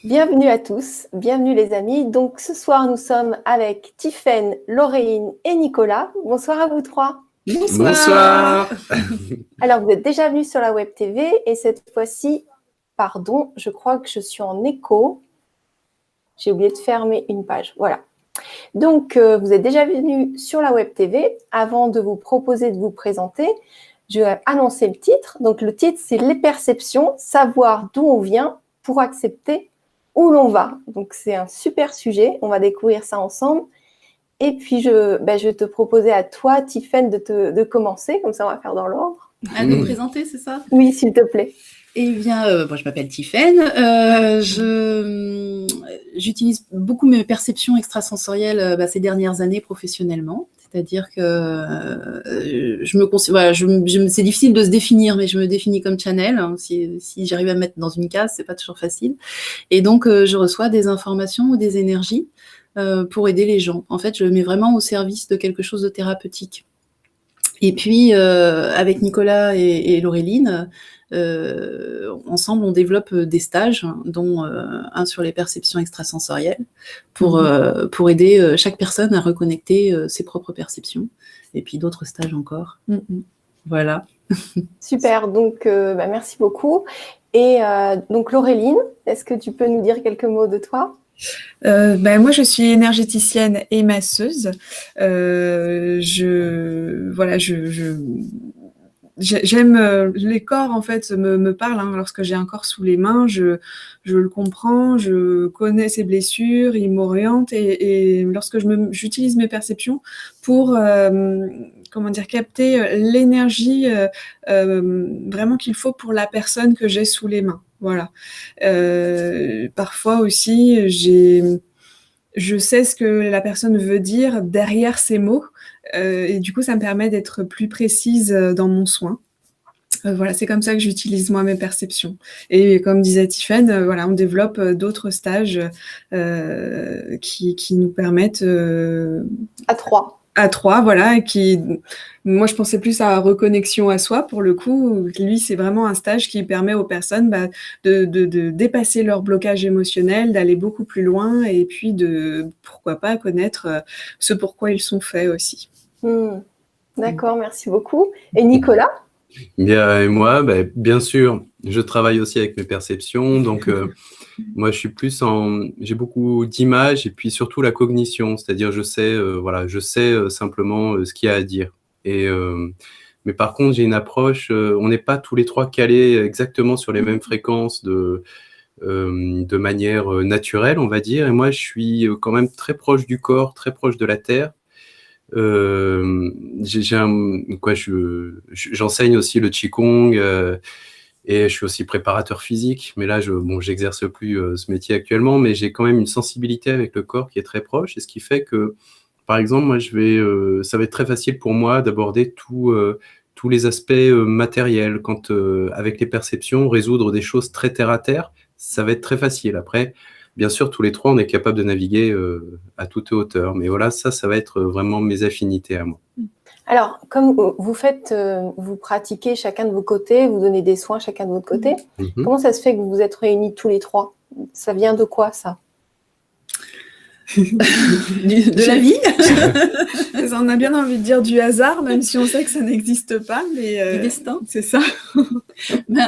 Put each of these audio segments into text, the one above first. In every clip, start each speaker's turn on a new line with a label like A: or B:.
A: Bienvenue à tous, bienvenue les amis. Donc ce soir, nous sommes avec Tiffaine, Laureline et Nicolas. Bonsoir à vous trois.
B: Bonsoir.
A: Alors, vous êtes déjà venus sur la Web TV et cette fois-ci, pardon, je crois que je suis en écho. J'ai oublié de fermer une page. Voilà. Donc, vous êtes déjà venus sur la Web TV. Avant de vous proposer de vous présenter, je vais annoncer le titre. Donc, le titre, c'est « Les perceptions, savoir d'où on vient pour accepter où l'on va ». Donc, c'est un super sujet. On va découvrir ça ensemble. Et puis, je vais te proposer à toi, Tiffaine, de commencer. Comme ça, on va faire dans l'ordre.
C: À nous présenter, c'est ça?
A: Oui, s'il te plaît.
C: Eh bien, je m'appelle Tiffaine. J'utilise beaucoup mes perceptions extrasensorielles ces dernières années professionnellement. C'est-à-dire que c'est difficile de se définir, mais je me définis comme channel. Hein, si j'arrive à me mettre dans une case, c'est pas toujours facile. Et donc, je reçois des informations ou des énergies pour aider les gens. En fait, je mets vraiment au service de quelque chose de thérapeutique. Et puis, avec Nicolas et Laureline, ensemble, on développe des stages, dont un sur les perceptions extrasensorielles, pour aider chaque personne à reconnecter ses propres perceptions, et puis d'autres stages encore. Voilà.
A: Super, donc merci beaucoup. Et donc Laureline, est-ce que tu peux nous dire quelques mots de toi?
B: Moi, je suis énergéticienne et masseuse. J'aime les corps, en fait, me parlent. Hein. Lorsque j'ai un corps sous les mains, je le comprends, je connais ses blessures, il m'oriente, et lorsque j'utilise mes perceptions pour capter l'énergie vraiment qu'il faut pour la personne que j'ai sous les mains. Voilà. Parfois aussi, je sais ce que la personne veut dire derrière ces mots, et du coup, ça me permet d'être plus précise dans mon soin. Voilà, c'est comme ça que j'utilise moi mes perceptions. Et comme disait Tiffaine, on développe d'autres stages qui nous permettent à trois, voilà, moi je pensais plus à reconnexion à soi pour le coup. Lui, c'est vraiment un stage qui permet aux personnes de dépasser leur blocage émotionnel, d'aller beaucoup plus loin, et puis de, pourquoi pas, connaître ce pourquoi ils sont faits aussi.
A: D'accord, merci beaucoup. Et Nicolas?
D: Bien, et moi, bien sûr, je travaille aussi avec mes perceptions, donc moi je suis j'ai beaucoup d'images et puis surtout la cognition, c'est-à-dire je sais simplement ce qu'il y a à dire. Mais par contre, j'ai une approche, on n'est pas tous les trois calés exactement sur les mêmes fréquences de manière naturelle, on va dire, et moi je suis quand même très proche du corps, très proche de la terre. J'enseigne aussi le Qigong et je suis aussi préparateur physique, mais là j'exerce plus ce métier actuellement, mais j'ai quand même une sensibilité avec le corps qui est très proche, et ce qui fait que, par exemple, moi ça va être très facile pour moi d'aborder tous les aspects matériels. Quand avec les perceptions, résoudre des choses très terre à terre, ça va être très facile. Après, bien sûr, tous les trois, on est capable de naviguer à toute hauteur. Mais voilà, ça va être vraiment mes affinités à moi.
A: Alors, comme vous pratiquez chacun de vos côtés, vous donnez des soins chacun de votre côté, comment ça se fait que vous vous êtes réunis tous les trois? Ça vient de quoi, ça?
C: De la vie.
B: On a bien envie de dire du hasard, même si on sait que ça n'existe pas, mais
C: du destin.
B: C'est ça.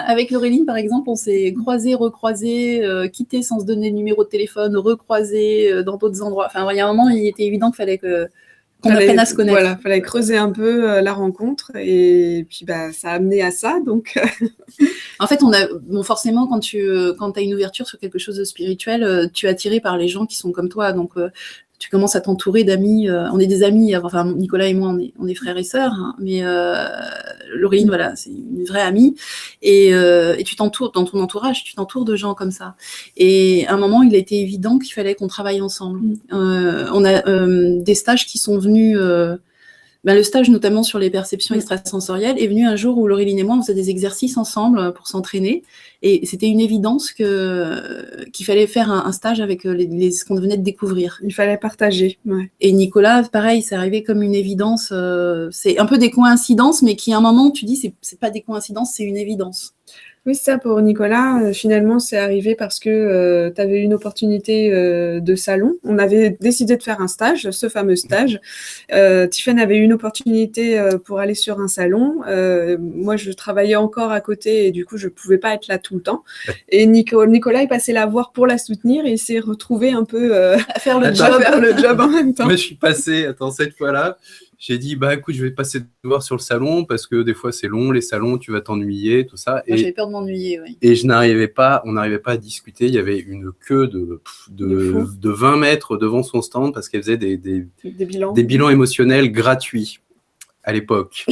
C: Avec Laureline, par exemple, on s'est croisés, recroisés, quittés sans se donner le numéro de téléphone, recroisés dans d'autres endroits. Enfin, il y a un moment, il était évident qu'il fallait qu'on apprenne à se connaître.
B: Voilà, fallait creuser un peu la rencontre, et puis ça a amené à ça. Donc,
C: en fait, forcément, quand tu as une ouverture sur quelque chose de spirituel, tu es attiré par les gens qui sont comme toi. Donc, tu commences à t'entourer d'amis. On est des amis. Enfin, Nicolas et moi, on est frères et sœurs. Hein, mais Laureline, voilà, c'est une vraie amie. Et tu t'entoures, dans ton entourage, tu t'entoures de gens comme ça. Et à un moment, il a été évident qu'il fallait qu'on travaille ensemble. On a des stages qui sont venus... le stage, notamment sur les perceptions extrasensorielles, est venu un jour où Laureline et moi, on faisait des exercices ensemble pour s'entraîner. Et c'était une évidence qu'il fallait faire un stage avec ce qu'on venait de découvrir.
B: Il fallait partager. Ouais.
C: Et Nicolas, pareil, c'est arrivé comme une évidence. C'est un peu des coïncidences, mais qui, à un moment, tu dis, c'est pas des coïncidences, c'est une évidence.
B: Oui, c'est ça pour Nicolas. Finalement, c'est arrivé parce que tu avais une opportunité de salon. On avait décidé de faire un stage, ce fameux stage. Tiffany avait eu une opportunité pour aller sur un salon. Moi, je travaillais encore à côté et du coup, je pouvais pas être là tout le temps. Et Nicolas est passé la voir pour la soutenir et il s'est retrouvé un peu
C: À faire le
B: à
C: job.
B: faire le job en même temps.
D: Moi, je suis passé, cette fois-là, j'ai dit, bah écoute, je vais passer te voir sur le salon parce que des fois, c'est long, les salons, tu vas t'ennuyer, tout ça.
C: Moi, j'avais peur de m'ennuyer, oui.
D: Et on n'arrivait pas à discuter. Il y avait une queue de 20 mètres devant son stand parce qu'elle faisait des bilans émotionnels gratuits à l'époque.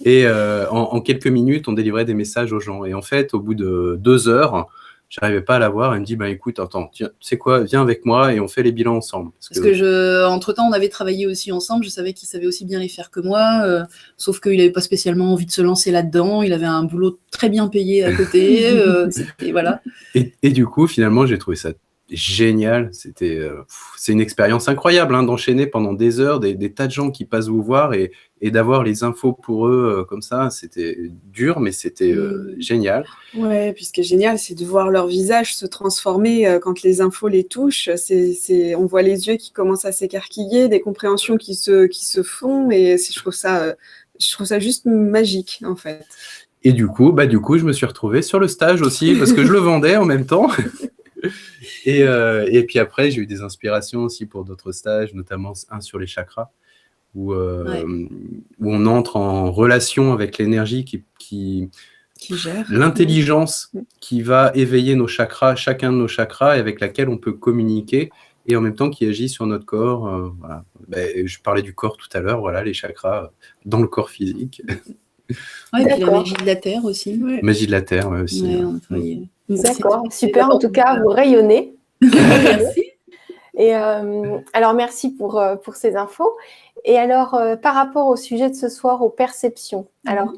D: Et en quelques minutes, on délivrait des messages aux gens. Et en fait, au bout de 2 heures, j'arrivais pas à la voir. Elle me dit, bah écoute, attends, tiens, tu sais quoi, viens avec moi et on fait les bilans ensemble.
C: Parce que entre-temps, on avait travaillé aussi ensemble. Je savais qu'il savait aussi bien les faire que moi, sauf qu'il n'avait pas spécialement envie de se lancer là-dedans. Il avait un boulot très bien payé à côté. Et voilà.
D: Et du coup, finalement, j'ai trouvé ça génial. C'est une expérience incroyable d'enchaîner pendant des heures des tas de gens qui passent vous voir et d'avoir les infos pour eux comme ça. C'était dur, mais c'était génial.
B: Ouais, puis ce qui est génial, c'est de voir leur visage se transformer quand les infos les touchent. On voit les yeux qui commencent à s'écarquiller, des compréhensions qui se font, et je trouve ça juste magique, en fait.
D: Et du coup, je me suis retrouvé sur le stage aussi, parce que je le vendais en même temps. Et puis après, j'ai eu des inspirations aussi pour d'autres stages, notamment un sur les chakras, où on entre en relation avec l'énergie qui
B: gère
D: l'intelligence qui va éveiller nos chakras, chacun de nos chakras, et avec laquelle on peut communiquer, et en même temps qui agit sur notre corps. Voilà. Je parlais du corps tout à l'heure, voilà, les chakras dans le corps physique.
C: Ouais, et puis la magie de la Terre aussi.
B: Ouais.
D: Magie de la Terre, aussi.
C: Ouais, on a travaillé.
A: D'accord, super. En tout cas, vous rayonnez.
C: Merci.
A: Et alors, merci pour ces infos. Et alors, par rapport au sujet de ce soir, aux perceptions, alors,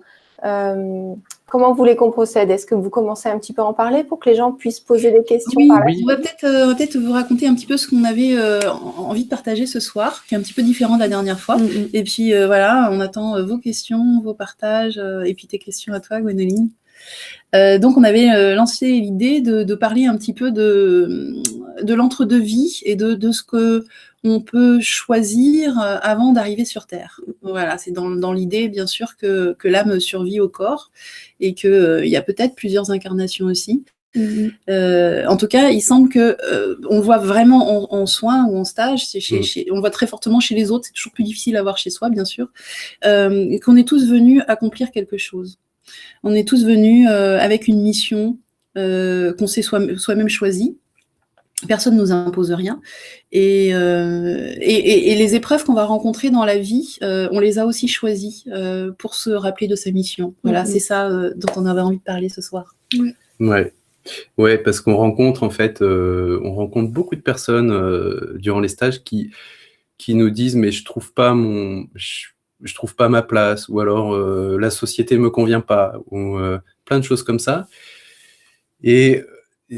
A: comment vous voulez qu'on procède? Est-ce que vous commencez un petit peu à en parler pour que les gens puissent poser des questions?
C: Oui, on va peut-être vous raconter un petit peu ce qu'on avait envie de partager ce soir, qui est un petit peu différent de la dernière fois. Et puis, voilà, on attend vos questions, vos partages, et puis tes questions à toi, Gwénoline. Donc, on avait lancé l'idée de parler un petit peu de l'entre-deux-vie et de ce que on peut choisir avant d'arriver sur Terre. Voilà, c'est dans l'idée, bien sûr, que l'âme survit au corps et qu'il y a peut-être plusieurs incarnations aussi. En tout cas, il semble que on voit vraiment en soins ou en stage, on voit très fortement chez les autres, c'est toujours plus difficile à voir chez soi, bien sûr, qu'on est tous venus accomplir quelque chose. On est tous venus avec une mission qu'on s'est soi-même choisie. Personne ne nous impose rien. Et les épreuves qu'on va rencontrer dans la vie, on les a aussi choisies pour se rappeler de sa mission. Voilà, c'est ça dont on avait envie de parler ce soir.
D: Ouais, parce qu'on rencontre beaucoup de personnes durant les stages qui nous disent, mais je trouve pas ma place, ou alors la société me convient pas, ou plein de choses comme ça. Et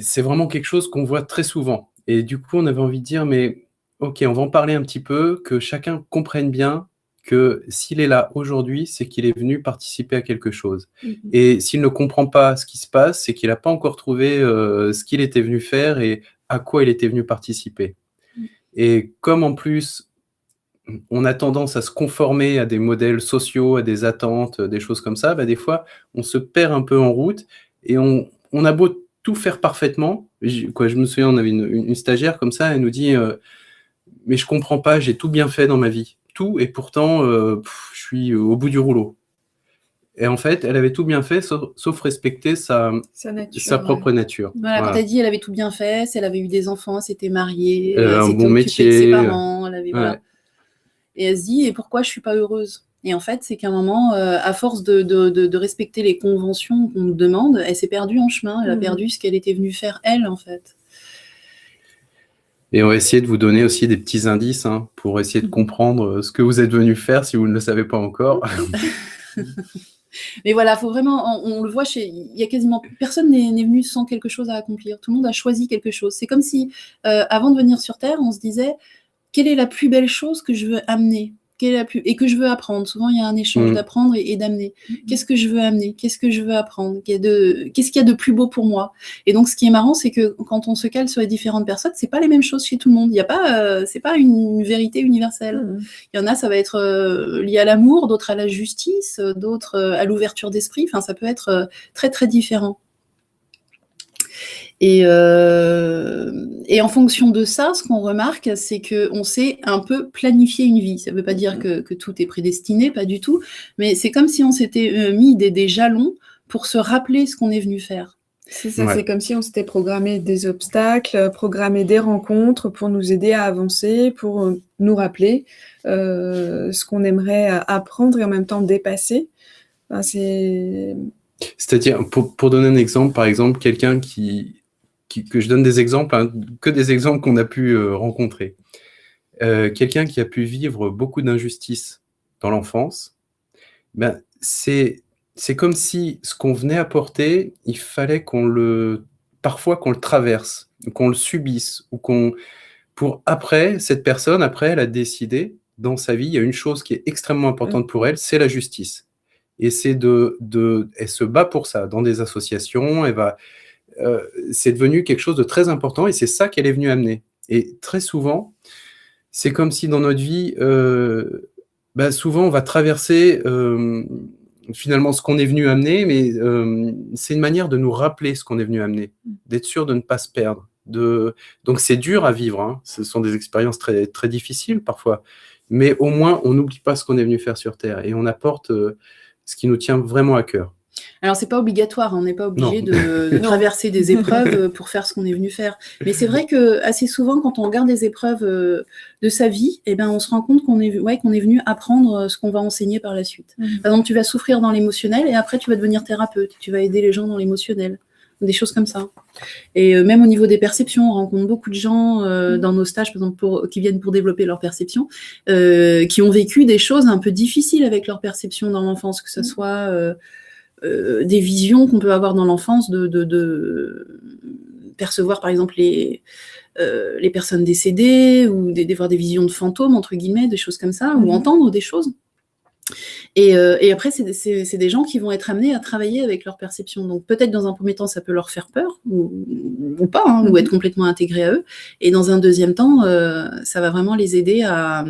D: c'est vraiment quelque chose qu'on voit très souvent. Et du coup, on avait envie de dire, mais ok, on va en parler un petit peu, que chacun comprenne bien que s'il est là aujourd'hui, c'est qu'il est venu participer à quelque chose. Et s'il ne comprend pas ce qui se passe, c'est qu'il n'a pas encore trouvé ce qu'il était venu faire et à quoi il était venu participer. Et comme en plus, on a tendance à se conformer à des modèles sociaux, à des attentes, des choses comme ça, des fois, on se perd un peu en route et on a beau tout faire parfaitement. Je me souviens, on avait une stagiaire comme ça, elle nous dit mais je comprends pas, j'ai tout bien fait dans ma vie. Tout, et pourtant, je suis au bout du rouleau. Et en fait, elle avait tout bien fait, sauf respecter sa propre nature.
C: Voilà, quand elle dit elle avait tout bien fait, elle avait eu des enfants, elle s'était mariée, elle
D: un
C: s'était
D: bon
C: occupée
D: métier.
C: de ses parents, voilà. Et elle se dit, et pourquoi je suis pas heureuse? Et en fait, c'est qu'à un moment, à force de respecter les conventions qu'on nous demande, elle s'est perdue en chemin, elle a perdu ce qu'elle était venue faire, elle, en fait.
D: Et on va essayer de vous donner aussi des petits indices pour essayer de comprendre ce que vous êtes venu faire si vous ne le savez pas encore.
C: Mais voilà, faut vraiment, on le voit il y a quasiment personne n'est venu sans quelque chose à accomplir. Tout le monde a choisi quelque chose. C'est comme si, avant de venir sur Terre, on se disait, quelle est la plus belle chose que je veux amener? et que je veux apprendre. Souvent, il y a un échange d'apprendre et d'amener. Qu'est-ce que je veux amener? Qu'est-ce que je veux apprendre? Qu'est-ce qu'il y a de plus beau pour moi? Et donc, ce qui est marrant, c'est que quand on se cale sur les différentes personnes, c'est pas les mêmes choses chez tout le monde. Il y a pas, c'est pas une vérité universelle. Il y en a, ça va être lié à l'amour, d'autres à la justice, d'autres à l'ouverture d'esprit. Enfin, ça peut être très, très différent. Et en fonction de ça, ce qu'on remarque, c'est qu'on sait un peu planifier une vie. Ça ne veut pas dire que tout est prédestiné, pas du tout, mais c'est comme si on s'était mis des jalons pour se rappeler ce qu'on est venu faire.
B: C'est ça, c'est comme si on s'était programmé des obstacles, programmé des rencontres pour nous aider à avancer, pour nous rappeler ce qu'on aimerait apprendre et en même temps dépasser. Enfin,
D: c'est-à-dire, pour donner un exemple, par exemple, quelqu'un que je donne des exemples, hein, que des exemples qu'on a pu rencontrer. Quelqu'un qui a pu vivre beaucoup d'injustices dans l'enfance, ben, c'est comme si ce qu'on venait apporter, il fallait parfois qu'on le traverse, qu'on le subisse, ou cette personne, après, elle a décidé, dans sa vie, il y a une chose qui est extrêmement importante pour elle, c'est la justice. Et c'est elle se bat pour ça, dans des associations, c'est devenu quelque chose de très important, et c'est ça qu'elle est venue amener. Et très souvent, c'est comme si dans notre vie, souvent on va traverser finalement ce qu'on est venu amener, mais c'est une manière de nous rappeler ce qu'on est venu amener, d'être sûr de ne pas se perdre. Donc c'est dur à vivre, hein. Ce sont des expériences très, très difficiles parfois, mais au moins on n'oublie pas ce qu'on est venu faire sur Terre, et on apporte ce qui nous tient vraiment à cœur.
C: Alors, c'est pas obligatoire, on n'est pas obligé de traverser des épreuves pour faire ce qu'on est venu faire. Mais c'est vrai que assez souvent, quand on regarde des épreuves de sa vie, eh ben, on se rend compte qu'on est venu apprendre ce qu'on va enseigner par la suite. Par exemple, tu vas souffrir dans l'émotionnel et après, tu vas devenir thérapeute. Tu vas aider les gens dans l'émotionnel. Des choses comme ça. Et même au niveau des perceptions, on rencontre beaucoup de gens dans nos stages, par exemple, qui viennent pour développer leur perception, qui ont vécu des choses un peu difficiles avec leur perception dans l'enfance, que ce soit des visions qu'on peut avoir dans l'enfance de percevoir, par exemple, les personnes décédées, ou d'avoir des visions de fantômes, entre guillemets, des choses comme ça, ou entendre des choses. Et après, c'est des gens qui vont être amenés à travailler avec leur perception. Donc peut-être dans un premier temps, ça peut leur faire peur, ou pas, hein, ou être complètement intégré à eux. Et dans un deuxième temps, ça va vraiment les aider à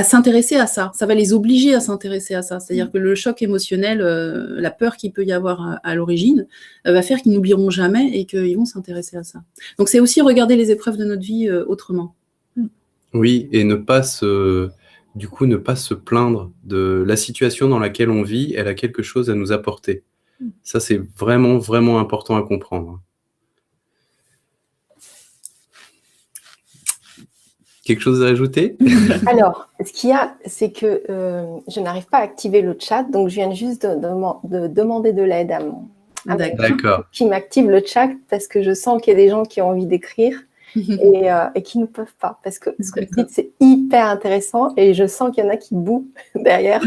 C: s'intéresser à ça. Ça va les obliger à s'intéresser à ça. C'est-à-dire que le choc émotionnel, la peur qu'il peut y avoir à l'origine, va faire qu'ils n'oublieront jamais et qu'ils vont s'intéresser à ça. Donc c'est aussi regarder les épreuves de notre vie autrement.
D: Oui, et ne pas se plaindre de la situation dans laquelle on vit. Elle a quelque chose à nous apporter. Ça, c'est vraiment, vraiment important à comprendre. Quelque chose à ajouter?
A: Alors, ce qu'il y a, c'est que je n'arrive pas à activer le chat, donc je viens juste de demander de l'aide à mon
D: D'accord.
A: qui m'active le chat, parce que je sens qu'il y a des gens qui ont envie d'écrire et qui ne peuvent pas, parce que ce que vous dites, c'est hyper intéressant et je sens qu'il y en a qui bouent derrière.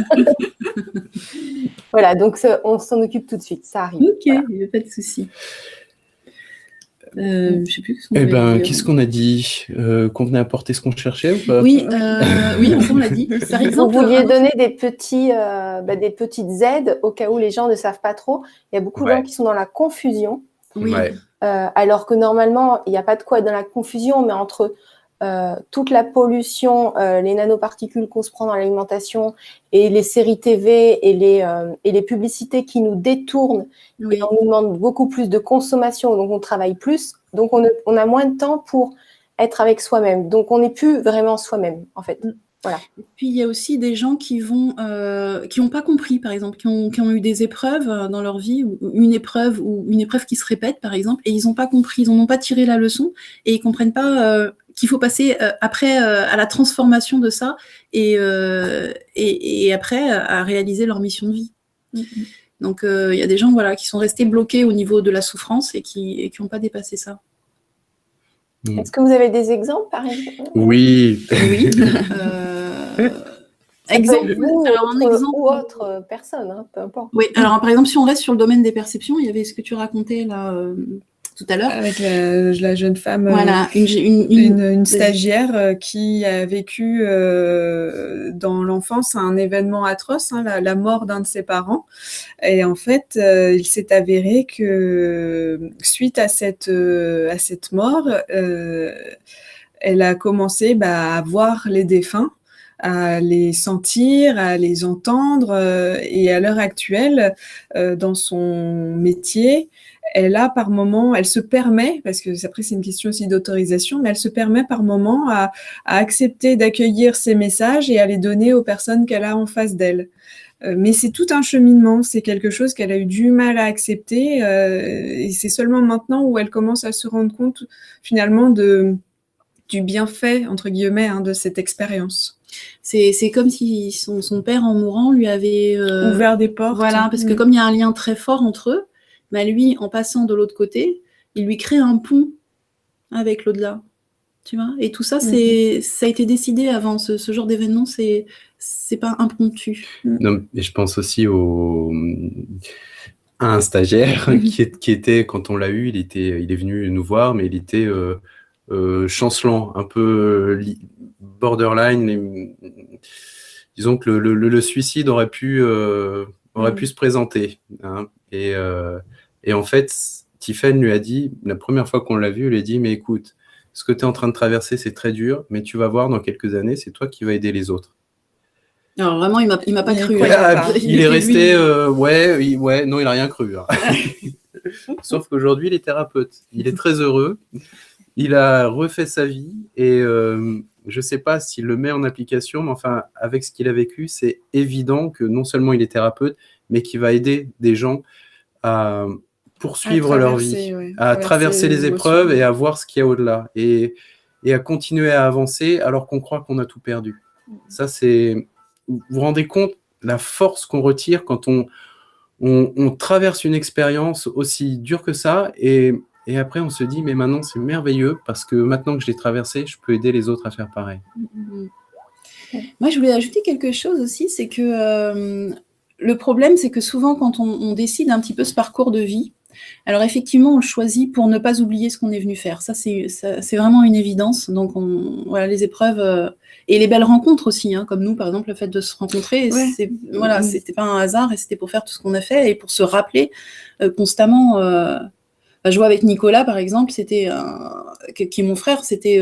A: Voilà, donc on s'en occupe tout de suite, ça arrive.
C: Ok, il n'y a pas de souci. Je sais plus ce qu'on avait dit.
D: Qu'est-ce qu'on a dit? Qu'on venait apporter ce qu'on cherchait ou pas?
C: Oui, on l'a dit. Par exemple,
A: vous vouliez donner des petites aides au cas où les gens ne savent pas trop. Il y a beaucoup de gens qui sont dans la confusion.
C: Oui.
D: Ouais.
A: Alors que normalement, il n'y a pas de quoi être dans la confusion, mais entre toute la pollution, les nanoparticules qu'on se prend dans l'alimentation et les séries TV et les publicités qui nous détournent, et on nous demande beaucoup plus de consommation, donc on travaille plus, donc on a moins de temps pour être avec soi-même. Donc on n'est plus vraiment soi-même, en fait. Voilà.
C: Et puis il y a aussi des gens qui n'ont pas compris, par exemple, qui ont eu des épreuves dans leur vie, ou une épreuve qui se répète, par exemple, et ils n'ont pas compris, ils n'ont pas tiré la leçon, et ils comprennent pas qu'il faut passer après à la transformation de ça, et après à réaliser leur mission de vie. Donc il y a des gens qui sont restés bloqués au niveau de la souffrance et qui n'ont pas dépassé ça.
A: Est-ce que vous avez des exemples, par exemple?
D: Oui.
C: Oui.
A: Exemple,
C: ou
A: autre personne, hein, peu importe.
C: Oui, alors par exemple, si on reste sur le domaine des perceptions, il y avait ce que tu racontais là, tout à l'heure.
B: Avec la jeune femme,
C: Voilà,
B: une stagiaire qui a vécu dans l'enfance un événement atroce, hein, la mort d'un de ses parents. Et en fait, il s'est avéré que suite à cette mort, elle a commencé à voir les défunts, à les sentir, à les entendre. Et à l'heure actuelle, dans son métier, elle a par moment, elle se permet, parce que après c'est une question aussi d'autorisation, mais elle se permet par moment à accepter d'accueillir ces messages et à les donner aux personnes qu'elle a en face d'elle. Mais c'est tout un cheminement, c'est quelque chose qu'elle a eu du mal à accepter, et c'est seulement maintenant où elle commence à se rendre compte finalement du bienfait, entre guillemets, de cette expérience.
C: C'est comme si son père, en mourant, lui avait
B: ouvert des portes.
C: Voilà, parce que comme il y a un lien très fort entre eux, lui, en passant de l'autre côté, il lui crée un pont avec l'au-delà. Tu vois ? Et tout ça, ça a été décidé avant. Ce genre d'événement, c'est pas impromptu.
D: Non, et je pense aussi à un stagiaire qui était, quand on l'a eu, il est venu nous voir, mais il était chancelant, un peu borderline. Disons que le suicide aurait pu se présenter. Hein, et en fait, Tiphaine lui a dit, la première fois qu'on l'a vu, elle lui a dit, mais écoute, ce que tu es en train de traverser, c'est très dur, mais tu vas voir, dans quelques années, c'est toi qui vas aider les autres.
C: Alors vraiment, il m'a pas cru.
D: Il est resté, non, il a rien cru. Hein. Sauf qu'aujourd'hui, il est thérapeute. Il est très heureux. Il a refait sa vie et je sais pas s'il le met en application, mais enfin, avec ce qu'il a vécu, c'est évident que non seulement il est thérapeute, mais qu'il va aider des gens à poursuivre leur vie, à traverser les épreuves et à voir ce qu'il y a au-delà et à continuer à avancer alors qu'on croit qu'on a tout perdu. Ça, c'est... Vous vous rendez compte la force qu'on retire quand on traverse une expérience aussi dure que ça et après on se dit mais maintenant c'est merveilleux parce que maintenant que je l'ai traversé, je peux aider les autres à faire pareil.
C: Moi, je voulais ajouter quelque chose aussi, c'est que le problème, c'est que souvent quand on décide un petit peu ce parcours de vie, alors effectivement, on le choisit pour ne pas oublier ce qu'on est venu faire. Ça, c'est vraiment une évidence. Donc, voilà, les épreuves et les belles rencontres aussi, comme nous, par exemple, le fait de se rencontrer, c'était pas un hasard et c'était pour faire tout ce qu'on a fait et pour se rappeler constamment. Je vois avec Nicolas, par exemple, qui est mon frère, c'était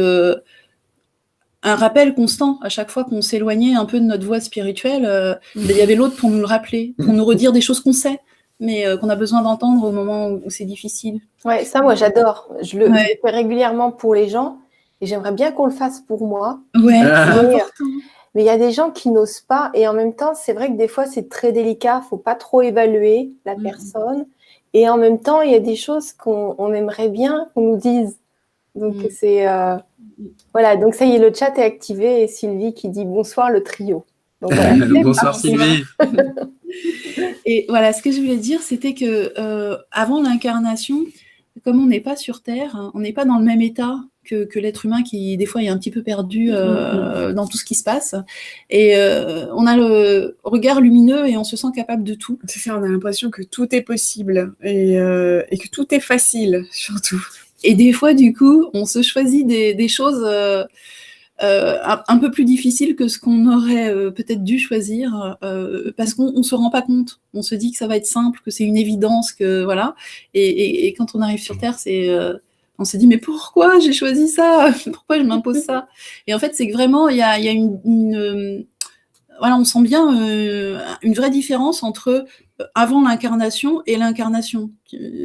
C: un rappel constant. À chaque fois qu'on s'éloignait un peu de notre voie spirituelle, il y avait l'autre pour nous le rappeler, pour nous redire des choses qu'on sait, mais qu'on a besoin d'entendre au moment où c'est difficile.
A: Ouais, ça, moi, j'adore. Je le fais régulièrement pour les gens et j'aimerais bien qu'on le fasse pour moi.
C: Ouais, c'est important.
A: Mais il y a des gens qui n'osent pas et en même temps, c'est vrai que des fois, c'est très délicat. Il ne faut pas trop évaluer la personne. Et en même temps, il y a des choses qu'on aimerait bien qu'on nous dise. Donc, c'est... Voilà, donc ça y est, le chat est activé et Sylvie qui dit bonsoir le trio. Donc, voilà,
D: bonsoir Sylvie.
C: Et voilà, ce que je voulais dire, c'était que avant l'incarnation, comme on n'est pas sur Terre, on n'est pas dans le même état que l'être humain qui, des fois, est un petit peu perdu dans tout ce qui se passe. Et on a le regard lumineux et on se sent capable de tout.
B: C'est ça, on a l'impression que tout est possible et que tout est facile, surtout.
C: Et des fois, du coup, on se choisit des choses un peu plus difficiles que ce qu'on aurait peut-être dû choisir parce qu'on ne se rend pas compte. On se dit que ça va être simple, que c'est une évidence, que voilà. Et quand on arrive sur Terre, on se dit mais pourquoi j'ai choisi ça ? Pourquoi je m'impose ça ? Et en fait, c'est que vraiment, il y a une voilà, on sent bien une vraie différence entre avant l'incarnation et l'incarnation.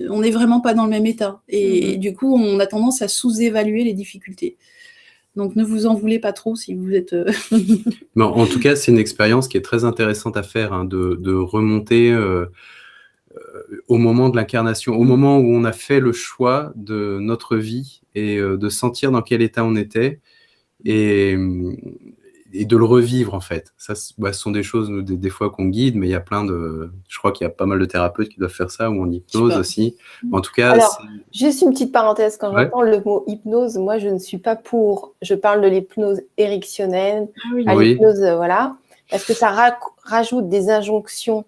C: On n'est vraiment pas dans le même état. Et du coup, on a tendance à sous-évaluer les difficultés. Donc, ne vous en voulez pas trop si vous êtes...
D: Bon, en tout cas, c'est une expérience qui est très intéressante à faire, de remonter au moment de l'incarnation, au moment où on a fait le choix de notre vie et de sentir dans quel état on était et de le revivre, en fait. Ça, ce sont des choses, des fois, qu'on guide, mais il y a je crois qu'il y a pas mal de thérapeutes qui doivent faire ça, ou en hypnose aussi. En tout cas...
A: Alors, juste une petite parenthèse, quand j'entends le mot hypnose, moi, je ne suis pas pour... Je parle de l'hypnose érectionnelle, l'hypnose, voilà, parce que ça rajoute des injonctions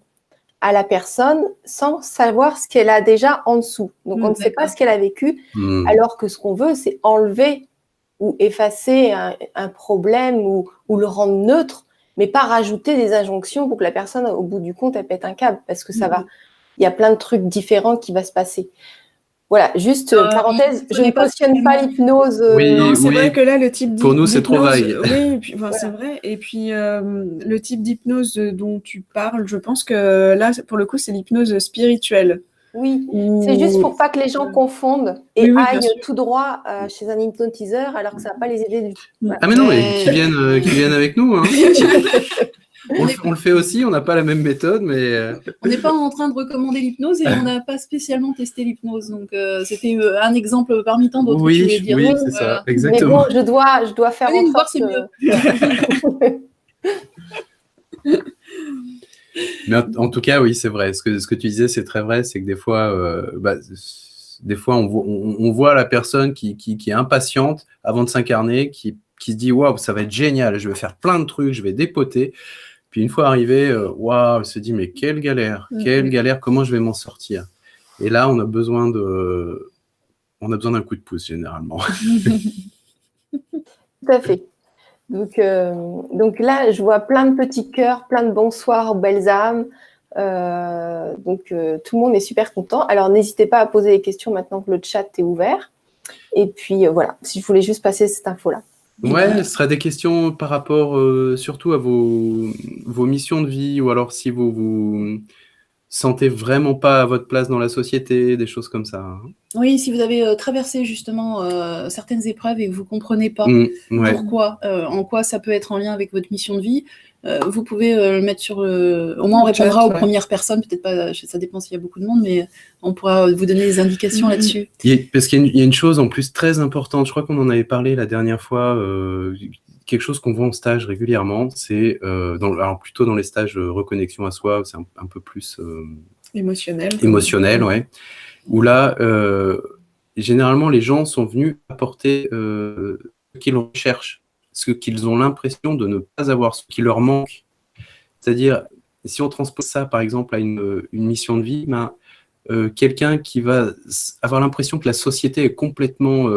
A: à la personne sans savoir ce qu'elle a déjà en dessous. Donc, on ne sait pas ce qu'elle a vécu, alors que ce qu'on veut, c'est enlever ou effacer un problème ou le rendre neutre, mais pas rajouter des injonctions pour que la personne, au bout du compte, elle pète un câble, parce que ça va. Il y a plein de trucs différents qui vont se passer. Voilà, juste parenthèse, je ne cautionne pas l'hypnose.
B: Non, c'est vrai que là, le type d'hypnose...
D: Pour nous, c'est trop vague.
B: Oui, puis, voilà. C'est vrai. Et puis, le type d'hypnose dont tu parles, je pense que là, pour le coup, c'est l'hypnose spirituelle.
A: Oui, c'est juste pour pas que les gens confondent et aillent tout droit chez un hypnotiseur alors que ça va pas les aider du tout.
D: Voilà. Ah mais non, mais qui viennent avec nous. Hein. On le fait aussi, on n'a pas la même méthode, mais...
C: On n'est pas en train de recommander l'hypnose et on n'a pas spécialement testé l'hypnose. Donc, c'était un exemple parmi tant d'autres.
D: Oui, c'est ça, exactement.
A: Mais bon, je dois faire
C: en sorte que...
D: Mais en tout cas, oui, c'est vrai. Ce que tu disais, c'est très vrai. C'est que des fois, on voit la personne qui est impatiente avant de s'incarner, qui se dit « Waouh, ça va être génial, je vais faire plein de trucs, je vais dépoter ». Puis une fois arrivé, waouh, elle se dit « Mais quelle galère, comment je vais m'en sortir ?» Et là, on a besoin d'un coup de pouce, généralement.
A: Tout à fait. Donc là, je vois plein de petits cœurs, plein de bonsoirs, belles âmes. Tout le monde est super content. Alors, n'hésitez pas à poser des questions maintenant que le chat est ouvert. Et puis, voilà, si je voulais juste passer cette info-là.
D: Ouais, ce sera des questions par rapport surtout à vos missions de vie, ou alors si vous sentez vraiment pas à votre place dans la société, des choses comme ça.
C: Oui, si vous avez traversé justement certaines épreuves et que vous comprenez pas pourquoi, en quoi ça peut être en lien avec votre mission de vie, vous pouvez le mettre sur au moins on répondra aux premières personnes, peut-être pas, ça dépend s'il y a beaucoup de monde, mais on pourra vous donner des indications là-dessus.
D: Parce qu'il y a une chose en plus très importante, je crois qu'on en avait parlé la dernière fois, quelque chose qu'on voit en stage régulièrement, c'est alors plutôt dans les stages de reconnexion à soi, c'est un peu plus émotionnel, ouais. Où là, généralement, les gens sont venus apporter ce qu'ils recherchent, ce qu'ils ont l'impression de ne pas avoir, ce qui leur manque. C'est-à-dire, si on transpose ça, par exemple, à une mission de vie, quelqu'un qui va avoir l'impression que la société est complètement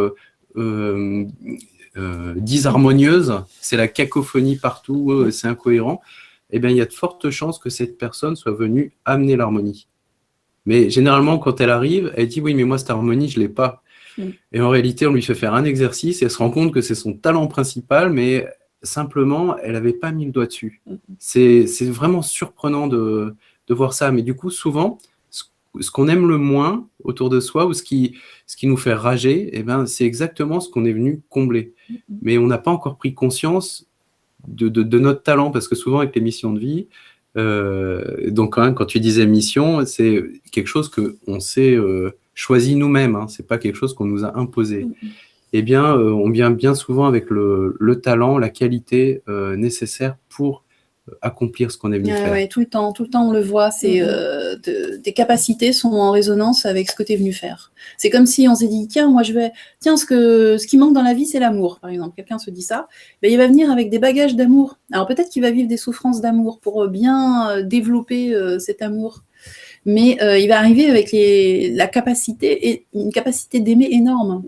D: disharmonieuse, c'est la cacophonie partout, c'est incohérent, eh bien, il y a de fortes chances que cette personne soit venue amener l'harmonie. Mais généralement, quand elle arrive, elle dit « Oui, mais moi, cette harmonie, je ne l'ai pas. » Et en réalité, on lui fait faire un exercice et elle se rend compte que c'est son talent principal, mais simplement, elle n'avait pas mis le doigt dessus. C'est vraiment surprenant de voir ça. Mais du coup, souvent, ce qu'on aime le moins autour de soi ou ce qui nous fait rager, eh ben, c'est exactement ce qu'on est venu combler. Mais on n'a pas encore pris conscience de notre talent, parce que souvent, avec les missions de vie, donc quand tu disais mission, c'est quelque chose qu'on s'est choisi nous-mêmes, hein, c'est pas quelque chose qu'on nous a imposé. Eh bien, on vient bien souvent avec le talent, la qualité nécessaire pour accomplir ce qu'on est venu faire.
C: Ouais, tout le temps on le voit, tes capacités sont en résonance avec ce que tu es venu faire. C'est comme si on s'est dit, tiens, ce qui manque dans la vie, c'est l'amour, par exemple. Quelqu'un se dit ça, ben, il va venir avec des bagages d'amour. Alors peut-être qu'il va vivre des souffrances d'amour pour bien développer cet amour. Mais il va arriver avec la capacité, et une capacité d'aimer énorme.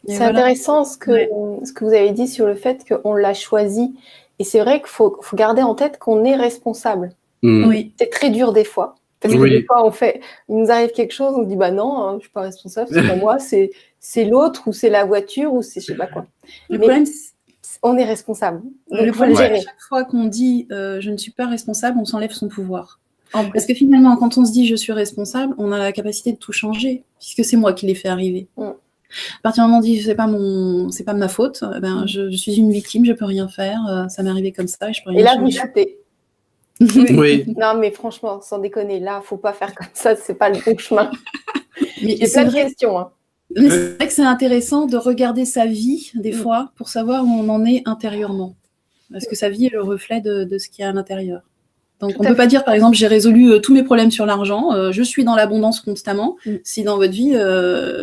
A: C'est intéressant ce que vous avez dit sur le fait qu'on l'a choisi. Et c'est vrai qu'il faut garder en tête qu'on est responsable.
C: Oui.
A: C'est très dur des fois. Parce que des fois, il nous arrive quelque chose, on se dit, bah non, hein, je ne suis pas responsable, c'est pas moi, c'est l'autre, ou c'est la voiture, ou c'est je ne sais pas quoi.
C: Le problème,
A: on est responsable.
C: Donc, le problème, c'est à chaque fois qu'on dit je ne suis pas responsable, on s'enlève son pouvoir. Parce que finalement, quand on se dit je suis responsable, on a la capacité de tout changer, puisque c'est moi qui l'ai fait arriver. À partir du moment où on dit c'est pas de ma faute, ben, je suis une victime, je peux rien faire, ça m'est arrivé comme ça, et je peux rien changer.
A: Et là, vous shootez.
D: Oui.
A: Non, mais franchement, sans déconner, là, faut pas faire comme ça, c'est pas le bon chemin.
C: J'ai
A: plein de questions. Hein.
C: Mais c'est vrai que c'est intéressant de regarder sa vie, des fois, pour savoir où on en est intérieurement. Parce que sa vie est le reflet de ce qu'il y a à l'intérieur. Donc, on ne peut pas dire, par exemple, j'ai résolu tous mes problèmes sur l'argent, je suis dans l'abondance constamment, si dans votre vie,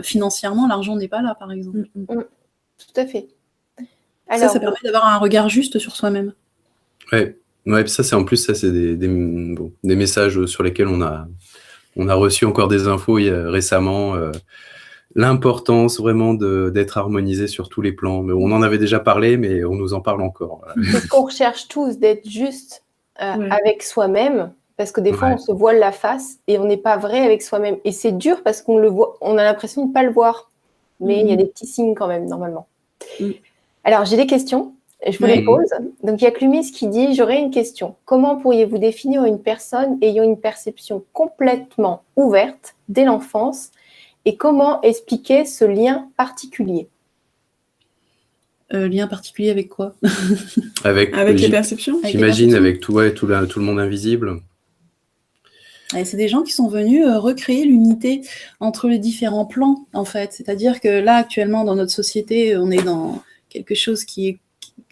C: financièrement, l'argent n'est pas là, par exemple.
A: Tout à fait.
C: Alors, ça permet d'avoir un regard juste sur soi-même.
D: Ouais. Ouais, puis ça, c'est en plus, ça, c'est des messages sur lesquels on a reçu encore des infos récemment. L'importance vraiment d'être harmonisé sur tous les plans. Mais on en avait déjà parlé, mais on nous en parle encore. Voilà.
A: C'est ce qu'on recherche tous, d'être juste avec soi-même, parce que des fois,
D: Ouais.
A: on se voile la face et on n'est pas vrai avec soi-même. Et c'est dur parce qu'on le voit, on a l'impression de ne pas le voir. Mais il y a des petits signes quand même, normalement. Alors, j'ai des questions. Je vous les pose. Donc, il y a Clumis qui dit, j'aurais une question. Comment pourriez-vous définir une personne ayant une perception complètement ouverte dès l'enfance et comment expliquer ce lien particulier?
C: Lien particulier avec quoi?
B: Avec les perceptions.
D: J'imagine avec tout le monde invisible.
C: Et c'est des gens qui sont venus recréer l'unité entre les différents plans, en fait. C'est-à-dire que là, actuellement, dans notre société, on est dans quelque chose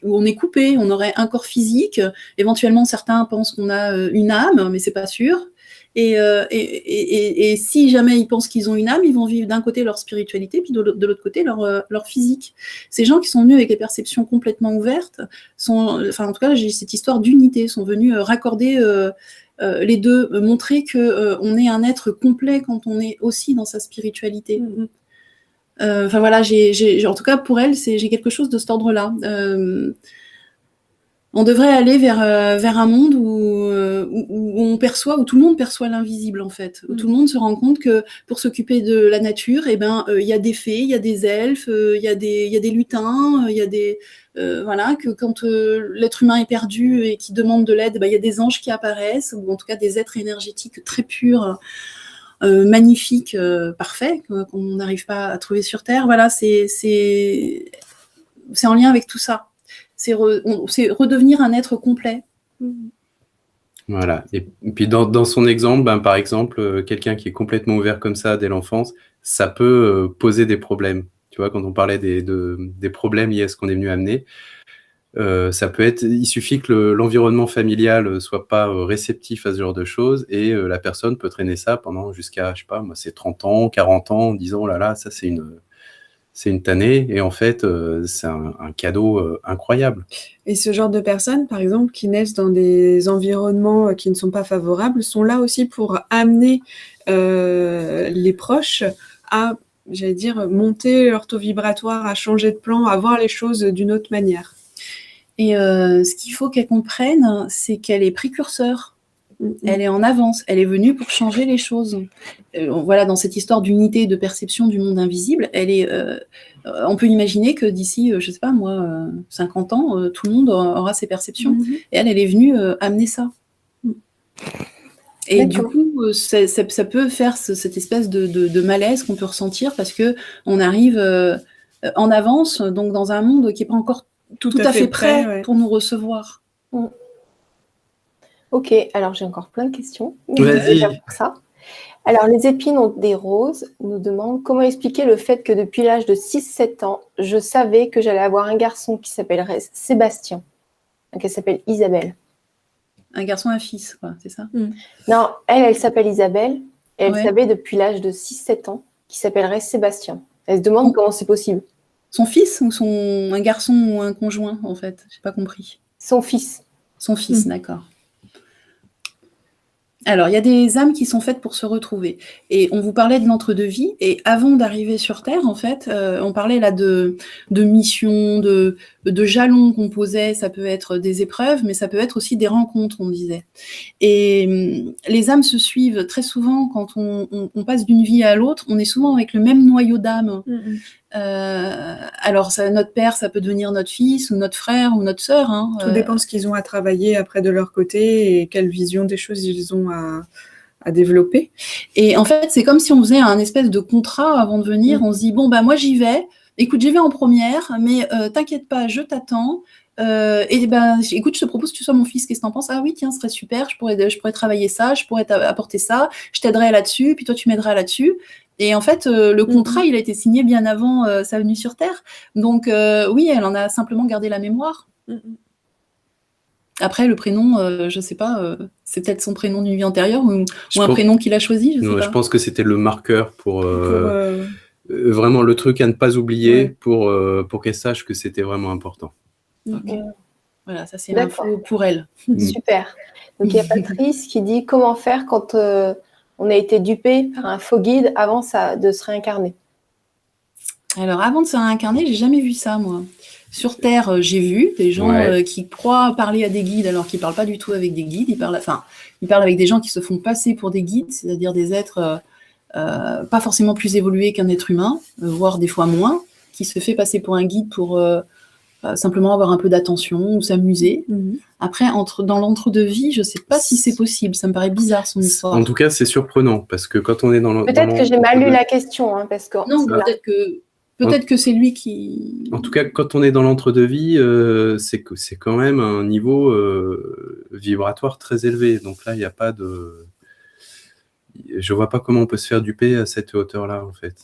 C: où on est coupé, on aurait un corps physique. Éventuellement, certains pensent qu'on a une âme, mais c'est pas sûr. Et si jamais ils pensent qu'ils ont une âme, ils vont vivre d'un côté leur spiritualité, puis de l'autre côté leur physique. Ces gens qui sont venus avec les perceptions complètement ouvertes, en tout cas, j'ai cette histoire d'unité, sont venus raccorder les deux, montrer qu'on est un être complet quand on est aussi dans sa spiritualité. Enfin voilà, en tout cas pour elle, j'ai quelque chose de cet ordre-là. On devrait aller vers un monde où on perçoit, où tout le monde perçoit l'invisible en fait, où tout le monde se rend compte que pour s'occuper de la nature, il y a des fées, il y a des elfes, il y a des lutins, il y a des voilà, que quand l'être humain est perdu et qui demande de l'aide, il y a des anges qui apparaissent, ou en tout cas des êtres énergétiques très purs, magnifiques, parfaits, qu'on n'arrive pas à trouver sur Terre. Voilà, c'est en lien avec tout ça. C'est redevenir un être complet.
D: Voilà. Et puis dans son exemple, par exemple, quelqu'un qui est complètement ouvert comme ça dès l'enfance, ça peut poser des problèmes. Tu vois, quand on parlait des problèmes liés à ce qu'on est venu amener, ça peut être, il suffit que l'environnement familial soit pas réceptif à ce genre de choses et la personne peut traîner ça pendant jusqu'à, je sais pas, moi, c'est 30 ans, 40 ans, en disant, oh là là, ça c'est une tannée, et en fait, c'est un cadeau incroyable.
B: Et ce genre de personnes, par exemple, qui naissent dans des environnements qui ne sont pas favorables, sont là aussi pour amener les proches à, j'allais dire, monter leur taux vibratoire, à changer de plan, à voir les choses d'une autre manière.
C: Et ce qu'il faut qu'elle comprenne, c'est qu'elle est précurseur. Elle est en avance, elle est venue pour changer les choses. Voilà, dans cette histoire d'unité de perception du monde invisible, on peut imaginer que d'ici, je sais pas moi, 50 ans, tout le monde aura ses perceptions. Et elle est venue amener ça. Et du coup, ça peut faire cette espèce de malaise qu'on peut ressentir parce qu'on arrive en avance, donc dans un monde qui n'est pas encore tout à fait prêt pour nous recevoir.
A: Ok, alors j'ai encore plein de questions.
D: Vas-y.
A: Pour ça. Alors, les épines ont des roses nous demandent comment expliquer le fait que depuis l'âge de 6-7 ans, je savais que j'allais avoir un garçon qui s'appellerait Sébastien, qui s'appelle Isabelle.
C: Un garçon, un fils, quoi, c'est ça?
A: Non, elle s'appelle Isabelle, et elle savait depuis l'âge de 6-7 ans qu'il s'appellerait Sébastien. Elle se demande comment c'est possible.
C: Son fils ou un garçon ou un conjoint, en fait? J'ai pas compris.
A: Son fils.
C: Son fils, d'accord. Alors, il y a des âmes qui sont faites pour se retrouver. Et on vous parlait de l'entre-deux-vie. Et avant d'arriver sur Terre, en fait, on parlait là de mission, de jalons qu'on posait. Ça peut être des épreuves, mais ça peut être aussi des rencontres, on disait. Et les âmes se suivent très souvent quand on passe d'une vie à l'autre. On est souvent avec le même noyau d'âme. Alors, notre père, ça peut devenir notre fils ou notre frère ou notre sœur. Hein.
B: Tout dépend de ce qu'ils ont à travailler après de leur côté et quelle vision des choses ils ont à développer.
C: Et en fait, c'est comme si on faisait un espèce de contrat avant de venir. On se dit, bon, bah moi, j'y vais. Écoute, j'y vais en première, mais t'inquiète pas, je t'attends. Et ben, écoute, je te propose que tu sois mon fils. Qu'est-ce que t'en penses? Ah oui, tiens, ce serait super. Je pourrais travailler ça, je pourrais apporter ça. Je t'aiderai là-dessus, puis toi, tu m'aideras là-dessus. Et en fait, le contrat, il a été signé bien avant sa venue sur Terre. Donc, oui, elle en a simplement gardé la mémoire. Après, le prénom, je sais pas, c'est peut-être son prénom d'une vie antérieure ou un prénom qu'il a choisi, je sais pas.
D: Je pense que c'était le marqueur pour vraiment le truc à ne pas oublier pour qu'elle sache que c'était vraiment important.
C: Okay. Voilà, ça c'est
A: D'accord.
C: l'info pour elle.
A: Super. Donc, il y a Patrice qui dit comment faire quand on a été dupé par un faux guide avant de se réincarner.
C: Alors, avant de se réincarner, j'ai jamais vu ça, moi. Sur Terre, j'ai vu des gens qui croient parler à des guides alors qu'ils parlent pas du tout avec des guides. Ils parlent avec des gens qui se font passer pour des guides, c'est-à-dire des êtres pas forcément plus évolués qu'un être humain, voire des fois moins, qui se fait passer pour un guide pour simplement avoir un peu d'attention ou s'amuser. Après, dans l'entre-deux-vie, je sais pas si c'est possible. Ça me paraît bizarre, son histoire.
D: En tout cas, c'est surprenant, parce que quand on est dans
A: Peut-être que j'ai mal lu la question, hein, parce que...
C: Non, peut-être que c'est lui qui...
D: En tout cas, quand on est dans l'entre-deux-vie, c'est quand même un niveau vibratoire très élevé. Donc là, il n'y a pas de... Je vois pas comment on peut se faire duper à cette hauteur-là, en fait.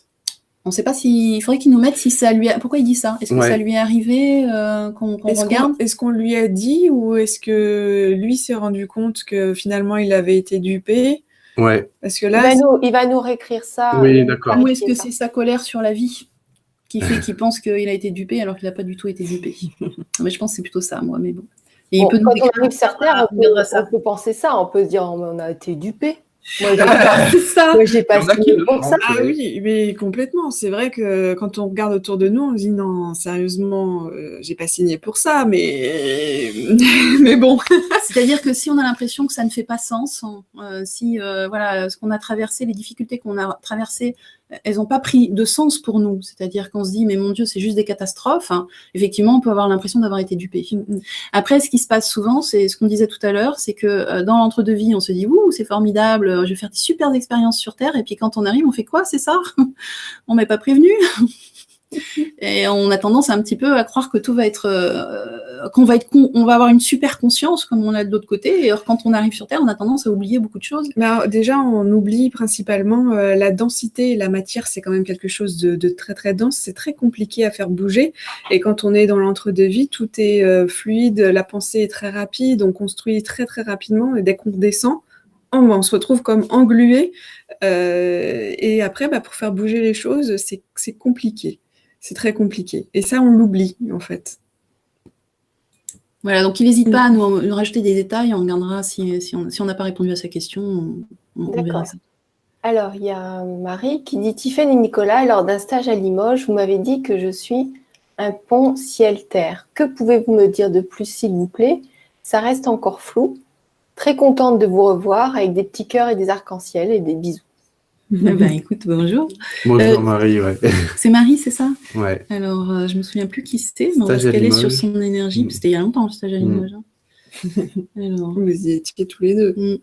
C: On ne sait pas il faudrait qu'il nous mette si ça lui a... Pourquoi il dit ça? Est-ce que ça lui est arrivé qu'on regarde?
B: Est-ce qu'on lui a dit ou est-ce que lui s'est rendu compte que finalement il avait été dupé?
D: Ouais.
B: Parce que là,
A: il va nous réécrire ça.
D: Oui, d'accord.
C: Ou est-ce que c'est sa colère sur la vie qui fait qu'il pense qu'il a été dupé alors qu'il n'a pas du tout été dupé? Mais je pense que c'est plutôt ça, moi. Mais bon. Et
A: Quand on arrive sur Terre, on peut penser ça. On peut se dire on a été dupé. Moi, j'ai pas signé pour ça.
B: Ah oui, mais complètement. C'est vrai que quand on regarde autour de nous, on se dit non, sérieusement, j'ai pas signé pour ça, mais bon.
C: C'est-à-dire que si on a l'impression que ça ne fait pas sens, voilà, ce qu'on a traversé, les difficultés qu'on a traversées, elles n'ont pas pris de sens pour nous. C'est-à-dire qu'on se dit, mais mon Dieu, c'est juste des catastrophes. Effectivement, on peut avoir l'impression d'avoir été dupé. Après, ce qui se passe souvent, c'est ce qu'on disait tout à l'heure, c'est que dans l'entre-deux-vie, on se dit, ouh, c'est formidable, je vais faire des super expériences sur Terre. Et puis quand on arrive, on fait quoi? C'est ça? On m'est pas prévenu. Et on a tendance un petit peu à croire que tout va être, on va avoir une super conscience comme on l'a de l'autre côté. Et alors, quand on arrive sur Terre, on a tendance à oublier beaucoup de choses.
B: Mais alors, déjà, on oublie principalement la densité et la matière. C'est quand même quelque chose de très très dense. C'est très compliqué à faire bouger. Et quand on est dans l'entre-deux-vie, tout est fluide. La pensée est très rapide. On construit très très rapidement. Et dès qu'on descend, on se retrouve comme englué. Et après, pour faire bouger les choses, c'est compliqué. C'est très compliqué. Et ça, on l'oublie, en fait.
C: Voilà, donc il n'hésite pas à nous rajouter des détails. On regardera si on n'a pas répondu à sa question. On verra ça.
A: Alors, il y a Marie qui dit « Tiffaine et Nicolas, lors d'un stage à Limoges, vous m'avez dit que je suis un pont ciel-terre. Que pouvez-vous me dire de plus, s'il vous plaît? Ça reste encore flou. Très contente de vous revoir avec des petits cœurs et des arcs-en-ciel et des bisous. »
C: Écoute, bonjour.
D: Bonjour Marie, ouais.
C: C'est Marie, c'est ça?
D: Ouais.
C: Alors, je me souviens plus qui c'était, mais on va se caler sur son énergie. C'était il y a longtemps, le stage à Limoges. Alors...
B: Vous y étiez tous les deux.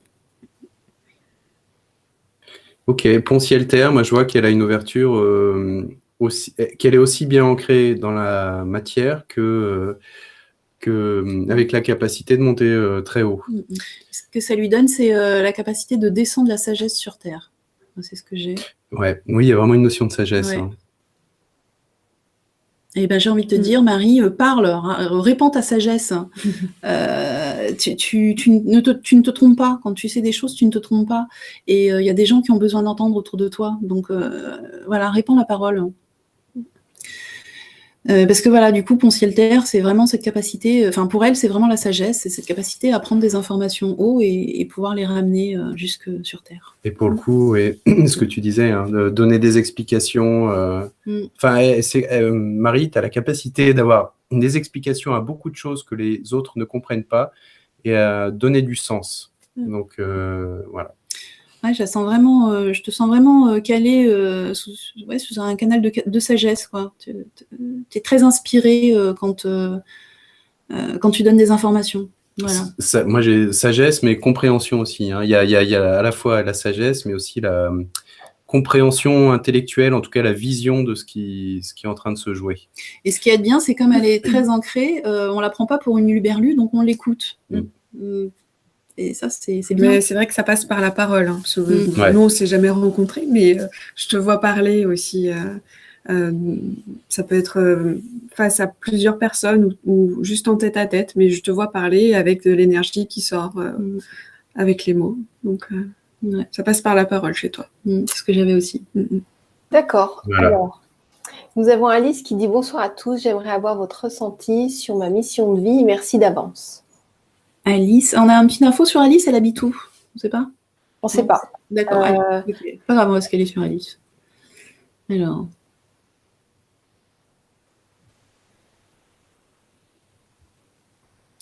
D: Ok, pont ciel-terre, moi je vois qu'elle a une ouverture, qu'elle est aussi bien ancrée dans la matière que avec la capacité de monter très haut.
C: Ce que ça lui donne, c'est la capacité de descendre la sagesse sur Terre. C'est ce que j'ai.
D: Ouais, oui, il y a vraiment une notion de sagesse. Ouais.
C: Eh ben, j'ai envie de te dire, Marie, parle, répands ta sagesse. Tu ne te trompes pas. Quand tu sais des choses, tu ne te trompes pas. Et il y a des gens qui ont besoin d'entendre autour de toi. Donc, voilà, répands la parole. Parce que voilà, du coup, pont ciel-terre, c'est vraiment cette capacité, pour elle, c'est vraiment la sagesse, c'est cette capacité à prendre des informations haut et pouvoir les ramener jusque sur Terre.
D: Et pour le coup, ce que tu disais, de donner des explications, Marie, tu as la capacité d'avoir des explications à beaucoup de choses que les autres ne comprennent pas et à donner du sens. Donc, voilà.
C: Ouais, je te sens vraiment calée sous un canal de sagesse, quoi. Tu es très inspirée quand tu donnes des informations. Voilà.
D: Moi, j'ai sagesse, mais compréhension aussi. Il y a à la fois la sagesse, mais aussi la compréhension intellectuelle, en tout cas la vision de ce qui est en train de se jouer.
C: Et ce qui est bien, c'est comme elle est très ancrée, on ne la prend pas pour une luberlue, donc on l'écoute. Et ça, c'est bien.
B: Mais c'est vrai que ça passe par la parole. Hein, parce que nous, on ne s'est jamais rencontrés, mais je te vois parler aussi. Ça peut être face à plusieurs personnes ou juste en tête à tête, mais je te vois parler avec de l'énergie qui sort avec les mots. Donc, ça passe par la parole chez toi.
C: C'est ce que j'avais aussi.
A: D'accord.
D: Voilà.
A: Alors, Nous avons Alice qui dit bonsoir à tous. J'aimerais avoir votre ressenti sur ma mission de vie. Merci d'avance.
C: Alice, on a un petit info sur Alice, elle habite où? On ne sait pas?
A: On ne sait pas.
C: D'accord, Alice. Okay. Pas grave, on va se caler sur Alice. Alors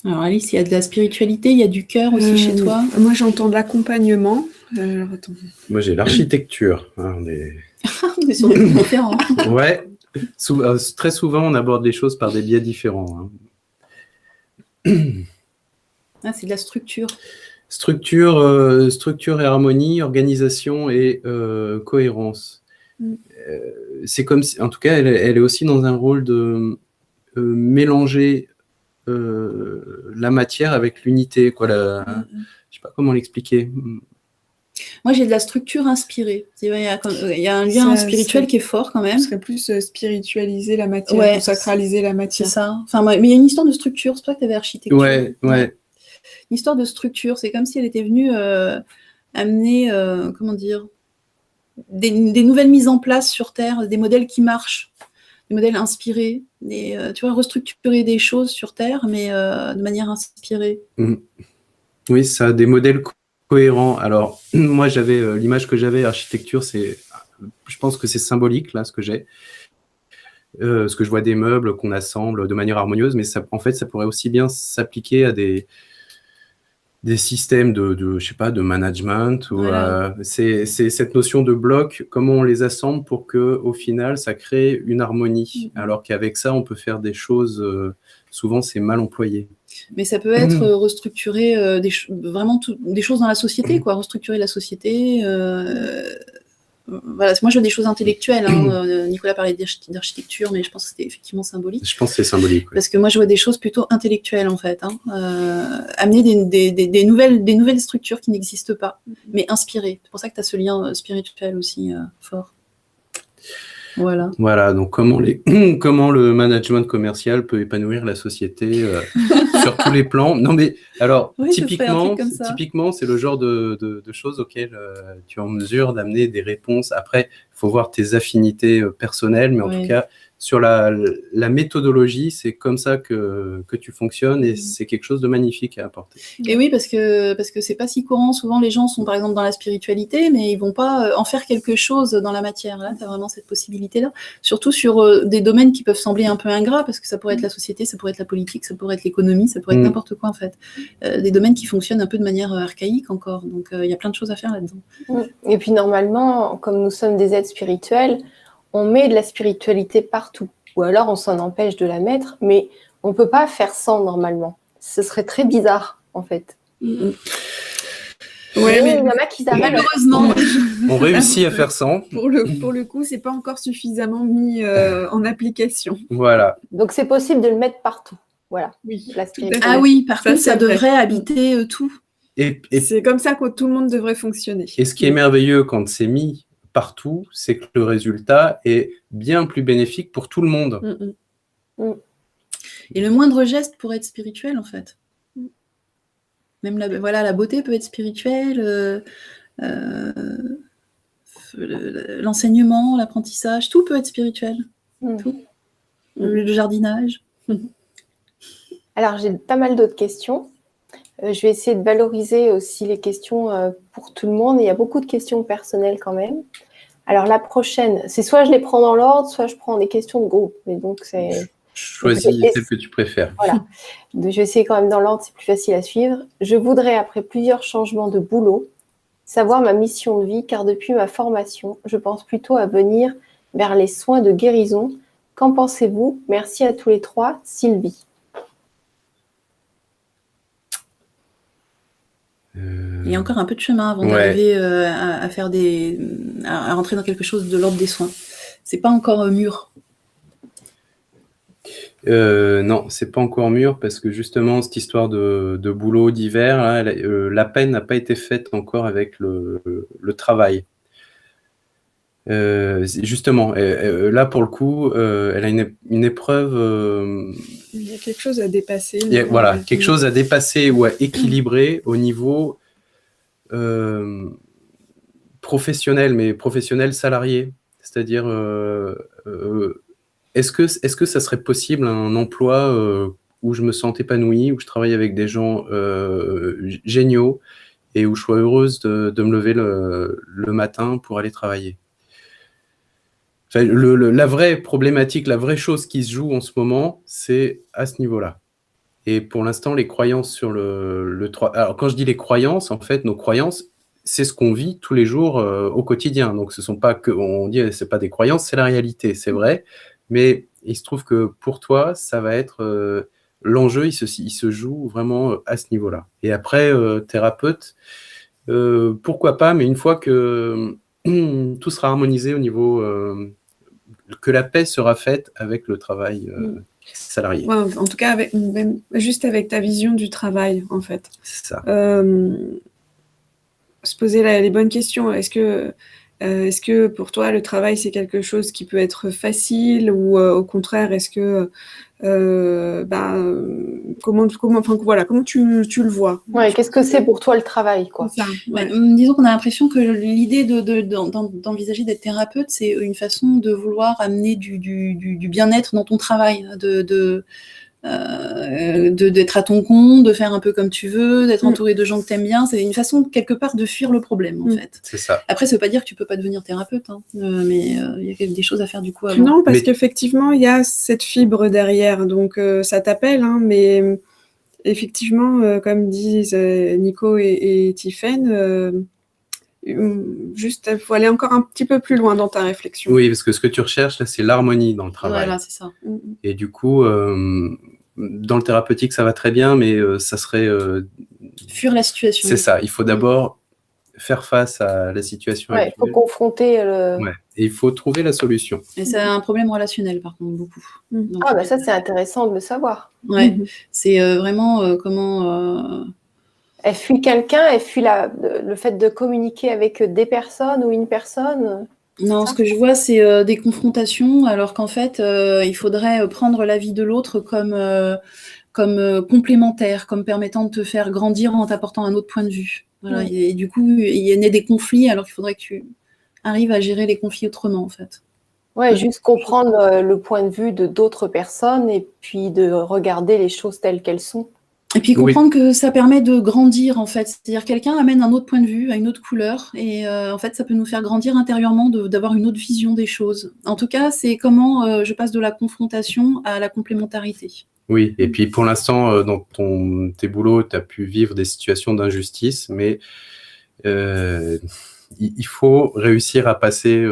C: Alice, il y a de la spiritualité, il y a du cœur aussi chez toi.
B: Moi, j'entends de l'accompagnement. Attends.
D: Moi, j'ai l'architecture.
C: On est sur des points différents.
D: Ouais. Très souvent, on aborde les choses par des biais différents.
C: C'est de la structure.
D: Structure et harmonie, organisation et cohérence. C'est comme si, en tout cas, elle est aussi dans un rôle de mélanger la matière avec l'unité. Je ne sais pas comment l'expliquer.
C: Moi, j'ai de la structure inspirée. Il y a un lien spirituel qui est fort quand même.
B: Ce serait plus spiritualiser la matière, ou sacraliser la matière.
C: C'est ça. Enfin, mais il y a une histoire de structure. C'est pour ça que tu avais architecture.
D: Ouais.
C: Une histoire de structure. C'est comme si elle était venue amener, comment dire, des nouvelles mises en place sur Terre, des modèles qui marchent, des modèles inspirés, tu vois, restructurer des choses sur Terre, mais de manière inspirée.
D: Oui, ça a des modèles cohérents. Alors, moi, j'avais l'image que j'avais, architecture, je pense que c'est symbolique, là, ce que j'ai. Ce que je vois des meubles qu'on assemble de manière harmonieuse, mais en fait, ça pourrait aussi bien s'appliquer à des systèmes de je sais pas, de management.
C: Voilà.
D: C'est cette notion de bloc, comment on les assemble pour qu'au final, ça crée une harmonie. Alors qu'avec ça, on peut faire des choses, souvent, c'est mal employé.
C: Mais ça peut être restructurer vraiment des choses dans la société, quoi. Restructurer la société. Voilà, moi je vois des choses intellectuelles. Nicolas parlait d'architecture, mais je pense que c'était effectivement symbolique.
D: Je pense que c'est symbolique. Oui.
C: Parce que moi je vois des choses plutôt intellectuelles en fait. Amener des nouvelles structures qui n'existent pas, mais inspirées. C'est pour ça que tu as ce lien spirituel aussi fort.
D: Voilà, donc comment le management commercial peut épanouir la société sur tous les plans. Non mais alors,
C: oui,
D: typiquement, c'est le genre de choses auxquelles tu es en mesure d'amener des réponses. Après, il faut voir tes affinités personnelles, mais en tout cas, sur la méthodologie, c'est comme ça que tu fonctionnes et c'est quelque chose de magnifique à apporter.
C: Et oui, parce que c'est pas si courant. Souvent, les gens sont par exemple dans la spiritualité, mais ils vont pas en faire quelque chose dans la matière. Là, tu as vraiment cette possibilité-là. Surtout sur des domaines qui peuvent sembler un peu ingrats, parce que ça pourrait être la société, ça pourrait être la politique, ça pourrait être l'économie, ça pourrait être n'importe quoi en fait. Des domaines qui fonctionnent un peu de manière archaïque encore. Donc, il y a plein de choses à faire là-dedans.
A: Et puis normalement, comme nous sommes des êtres spirituels, on met de la spiritualité partout. Ou alors on s'en empêche de la mettre, mais on ne peut pas faire sans normalement. Ce serait très bizarre, en fait.
B: Ouais, mais
A: il y en a qui arrivent.
C: Malheureusement,
D: on réussit à faire sans.
B: Pour le coup, c'est pas encore suffisamment mis en application.
D: Voilà.
A: Donc c'est possible de le mettre partout. Voilà.
B: Oui.
A: La spiritualité.
C: Ah oui, par contre, ça devrait habiter tout.
D: Et
B: c'est comme ça que tout le monde devrait fonctionner.
D: Et ce qui est merveilleux quand c'est mis partout, c'est que le résultat est bien plus bénéfique pour tout le monde.
C: Et le moindre geste pourrait être spirituel, en fait. Même la beauté peut être spirituelle, l'enseignement, l'apprentissage, tout peut être spirituel. Tout. Le jardinage.
A: Alors, j'ai pas mal d'autres questions. Je vais essayer de valoriser aussi les questions pour tout le monde. Il y a beaucoup de questions personnelles quand même. Alors, la prochaine, c'est soit je les prends dans l'ordre, soit je prends des questions de groupe. Mais donc, c'est...
D: Choisis celle que tu préfères.
A: Voilà. Je vais essayer quand même dans l'ordre, c'est plus facile à suivre. Je voudrais, après plusieurs changements de boulot, savoir ma mission de vie, car depuis ma formation, je pense plutôt à venir vers les soins de guérison. Qu'en pensez-vous? Merci à tous les trois. Sylvie.
C: Il y a encore un peu de chemin avant d'arriver à faire à rentrer dans quelque chose de l'ordre des soins. C'est pas encore mûr.
D: Non, c'est pas encore mûr parce que justement cette histoire de boulot d'hiver, là, la peine n'a pas été faite encore avec le travail. Justement, là pour le coup, elle a une épreuve.
B: Il y a quelque chose à dépasser.
D: Voilà, quelque chose à dépasser ou à équilibrer au niveau professionnel, mais professionnel salarié. C'est-à-dire est-ce que ça serait possible un emploi où je me sens épanoui, où je travaille avec des gens géniaux et où je sois heureuse de me lever le matin pour aller travailler? Enfin, la vraie problématique, la vraie chose qui se joue en ce moment, c'est à ce niveau-là. Et pour l'instant, les croyances sur alors, quand je dis les croyances, en fait, nos croyances, c'est ce qu'on vit tous les jours au quotidien. Donc, ce sont pas que, on dit, c'est pas des croyances, c'est la réalité, c'est vrai. Mais il se trouve que pour toi, ça va être l'enjeu, il se joue vraiment à ce niveau-là. Et après, thérapeute, pourquoi pas, mais une fois que tout sera harmonisé au niveau, que la paix sera faite avec le travail salarié.
B: Ouais, en tout cas, même juste avec ta vision du travail, en fait.
D: C'est ça.
B: Se poser les bonnes questions. Est-ce que pour toi, le travail, c'est quelque chose qui peut être facile ou au contraire, est-ce que comment tu le vois?
A: Ouais, qu'est-ce que c'est pour toi le travail, quoi?
B: Ça, ouais.
C: Disons qu'on a l'impression que l'idée d'envisager d'être thérapeute, c'est une façon de vouloir amener du bien-être dans ton travail, d'être à ton compte, de faire un peu comme tu veux, d'être entouré de gens que tu aimes bien. C'est une façon, quelque part, de fuir le problème, en fait.
D: C'est ça.
C: Après, ça veut pas dire que tu peux pas devenir thérapeute, hein, mais il y a des choses à faire du coup avant.
B: Non, parce qu'effectivement, il y a cette fibre derrière, donc ça t'appelle, hein, mais effectivement, comme disent Nico et Tiffaine, juste, il faut aller encore un petit peu plus loin dans ta réflexion.
D: Oui, parce que ce que tu recherches, là, c'est l'harmonie dans le travail.
C: Voilà, c'est ça.
D: Et du coup, dans le thérapeutique, ça va très bien, mais ça serait...
C: fuir la situation.
D: C'est ça, il faut d'abord faire face à la situation
A: actuelle. Il faut confronter le...
D: Ouais. Et il faut trouver la solution.
C: Et c'est un problème relationnel, par contre, beaucoup.
A: Donc, ça, c'est intéressant de le savoir.
C: Ouais, c'est vraiment comment...
A: Elle fuit quelqu'un, elle fuit le fait de communiquer avec des personnes ou une personne.
C: Non, ce que je vois, c'est des confrontations, alors qu'en fait, il faudrait prendre la vie de l'autre comme complémentaire, comme permettant de te faire grandir en t'apportant un autre point de vue. Voilà. Et du coup, il y a né des conflits, alors qu'il faudrait que tu arrives à gérer les conflits autrement, en fait.
A: Ouais, juste comprendre le point de vue de d'autres personnes et puis de regarder les choses telles qu'elles sont.
C: Et puis comprendre que ça permet de grandir, en fait. C'est-à-dire quelqu'un amène un autre point de vue, à une autre couleur, et en fait, ça peut nous faire grandir intérieurement, d'avoir une autre vision des choses. En tout cas, c'est comment je passe de la confrontation à la complémentarité.
D: Oui, et puis pour l'instant, dans tes boulots, tu as pu vivre des situations d'injustice, mais il faut réussir à passer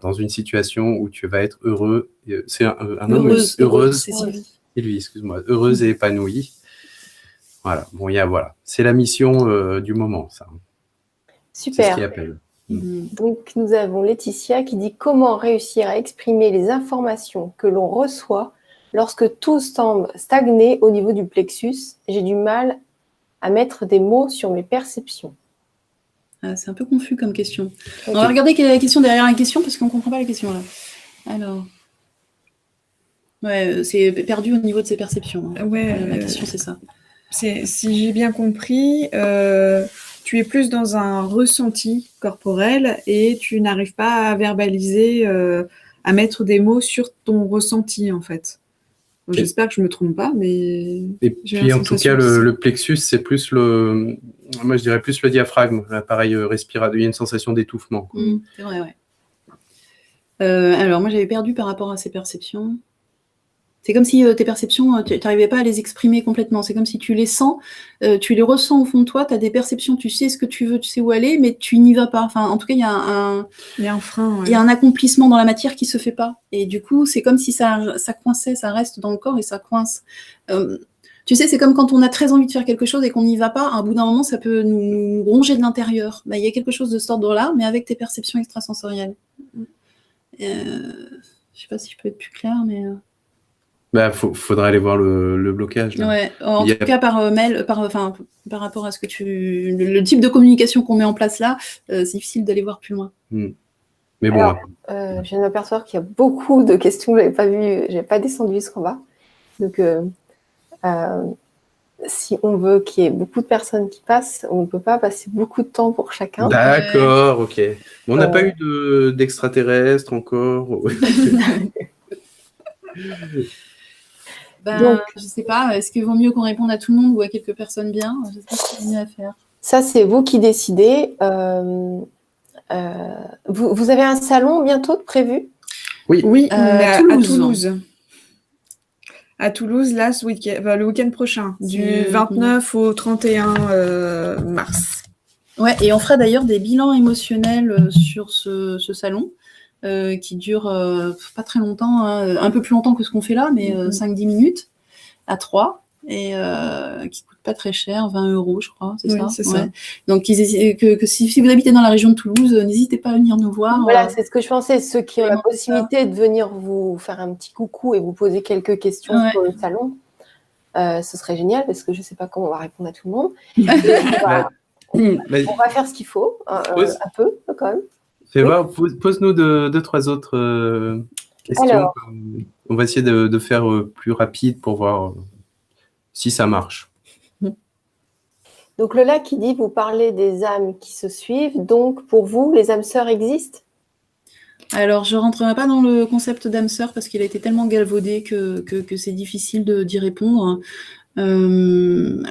D: dans une situation où tu vas être heureux. C'est un homme heureuse,
C: c'est Sylvie.
D: Sylvie, excuse-moi, heureuse et épanouie. Voilà, bon, c'est la mission du moment, ça.
A: Super.
D: C'est ce qui appelle.
A: Donc, nous avons Laetitia qui dit « Comment réussir à exprimer les informations que l'on reçoit lorsque tout semble stagner au niveau du plexus? J'ai du mal à mettre des mots sur mes perceptions. »
C: C'est un peu confus comme question. Okay. On va regarder quelle est la question derrière la question parce qu'on ne comprend pas la question là. Alors... Ouais, c'est perdu au niveau de ses perceptions. Hein.
B: Ouais,
C: la question, c'est ça.
B: Si j'ai bien compris, tu es plus dans un ressenti corporel et tu n'arrives pas à verbaliser, à mettre des mots sur ton ressenti, en fait. J'espère que je ne me trompe pas, mais...
D: Et puis, en tout cas, le plexus, c'est plus moi, je dirais plus le diaphragme, l'appareil respiratoire. Il y a une sensation d'étouffement.
C: C'est vrai, ouais. Alors, moi, j'avais perdu par rapport à ces perceptions. C'est comme si tes perceptions, tu n'arrivais pas à les exprimer complètement. C'est comme si tu les sens, tu les ressens au fond de toi, tu as des perceptions, tu sais ce que tu veux, tu sais où aller, mais tu n'y vas pas. Enfin, en tout cas, il y a un
B: frein.
C: Il y a un accomplissement dans la matière qui ne se fait pas. Et du coup, c'est comme si ça coinçait, ça reste dans le corps et ça coince. Tu sais, c'est comme quand on a très envie de faire quelque chose et qu'on n'y va pas, à un bout d'un moment, ça peut nous ronger de l'intérieur. Il y a quelque chose de cet ordre-là, mais avec tes perceptions extrasensorielles. Je ne sais pas si je peux être plus claire, mais...
D: faudrait aller voir le blocage. Là.
C: Ouais, en tout cas par mail, par rapport à ce que le type de communication qu'on met en place là, c'est difficile d'aller voir plus loin.
D: Mais bon.
A: Alors, je viens de m'apercevoir qu'il y a beaucoup de questions que je n'avais pas descendu jusqu'en bas. Donc, si on veut qu'il y ait beaucoup de personnes qui passent, on ne peut pas passer beaucoup de temps pour chacun.
D: D'accord, ok. On n'a pas eu d'extraterrestres encore.
A: Donc,
C: je sais pas, est-ce qu'il vaut mieux qu'on réponde à tout le monde ou à quelques personnes bien? Je sais pas ce qu'il y a mieux à faire.
A: ça, c'est vous qui décidez. Vous avez un salon bientôt de prévu?
B: Oui, à
C: Toulouse.
B: Toulouse. À Toulouse, là, ce week-end, le week-end prochain, du
C: C'est-
B: 29 au 31 mars.
C: Ouais, et on fera d'ailleurs des bilans émotionnels sur ce salon qui dure pas très longtemps, hein, un peu plus longtemps que ce qu'on fait là, mais 5-10 minutes à 3 et qui coûte pas très cher, 20 €, je crois, c'est
B: Oui,
C: ça.
B: c'est ça.
C: Donc si vous habitez dans la région de Toulouse, n'hésitez pas à venir nous voir.
A: Voilà, c'est ce que je pensais. Ceux qui ont la
C: vraiment
A: possibilité de venir vous faire un petit coucou et vous poser quelques questions
C: Ouais.
A: sur le salon, ce serait génial parce que je ne sais pas comment on va répondre à tout le monde. Et on va faire ce qu'il faut, un peu quand même.
D: Fais voir, pose-nous deux, trois autres questions.
A: Alors.
D: On va essayer de faire plus rapide pour voir si ça marche.
A: Donc Lola qui dit, vous parlez des âmes qui se suivent. Donc pour vous, les âmes sœurs existent?
C: Alors, je ne rentrerai pas dans le concept d'âme sœur parce qu'il a été tellement galvaudé que c'est difficile d'y répondre. Pour le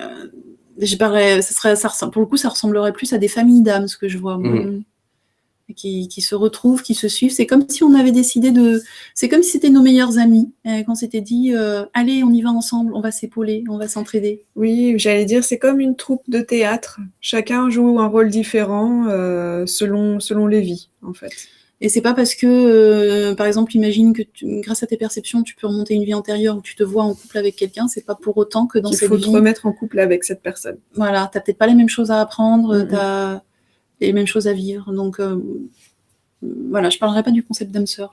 C: coup, ça ressemblerait plus à des familles d'âmes, ce que je vois. Qui se retrouvent, qui se suivent. C'est comme si on avait décidé c'est comme si c'était nos meilleurs amis, qu'on s'était dit, allez, on y va ensemble, on va s'épauler, on va s'entraider.
B: Oui, j'allais dire, c'est comme une troupe de théâtre. Chacun joue un rôle différent selon les vies, en fait.
C: Et c'est pas parce que, par exemple, imagine que grâce à tes perceptions, tu peux remonter une vie antérieure où tu te vois en couple avec quelqu'un, c'est pas pour autant que dans cette vie...
B: Il faut te remettre en couple avec cette personne.
C: Voilà, t'as peut-être pas les mêmes choses à apprendre, t'as les mêmes choses à vivre. Donc, voilà, je parlerai pas du concept d'âme sœur.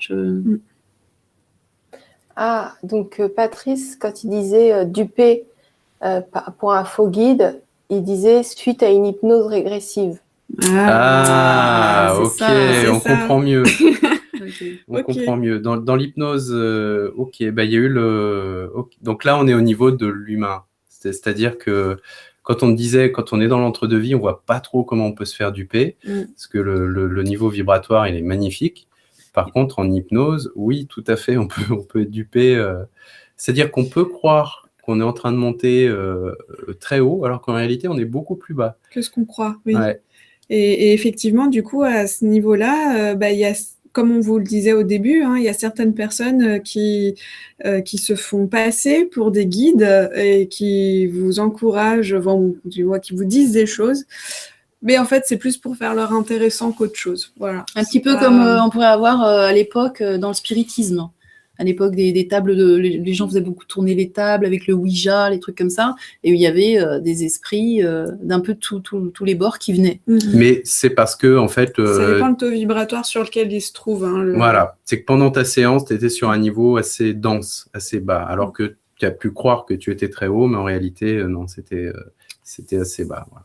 A: Ah, donc Patrice, quand il disait duper pour un faux guide, il disait suite à une hypnose régressive.
D: Ok, on comprend mieux. On comprend mieux. Dans l'hypnose, ok, il y a eu donc là, on est au niveau de l'humain. C'est-à-dire que quand on est dans l'entre-deux-vie, on voit pas trop comment on peut se faire duper, parce que le niveau vibratoire, il est magnifique. Par contre, en hypnose, oui, tout à fait, on peut être dupé. C'est-à-dire qu'on peut croire qu'on est en train de monter très haut, alors qu'en réalité, on est beaucoup plus bas.
B: Que ce qu'on croit, oui.
D: Ouais.
B: Et effectivement, du coup, à ce niveau-là, il y a, comme on vous le disait au début, il y a certaines personnes qui se font passer pour des guides et qui vous encouragent, qui vous disent des choses. Mais en fait, c'est plus pour faire leur intéressant qu'autre chose. Voilà.
C: Un petit peu comme on pourrait avoir à l'époque dans le spiritisme. À l'époque des tables, les gens faisaient beaucoup tourner les tables avec le Ouija, les trucs comme ça, et il y avait des esprits d'un peu tous les bords qui venaient.
D: Mais c'est parce que, en fait...
B: ça dépend du taux vibratoire sur lequel il se trouve.
D: Voilà, c'est que pendant ta séance, tu étais sur un niveau assez dense, assez bas, alors que tu as pu croire que tu étais très haut, mais en réalité, non, c'était assez bas. Voilà.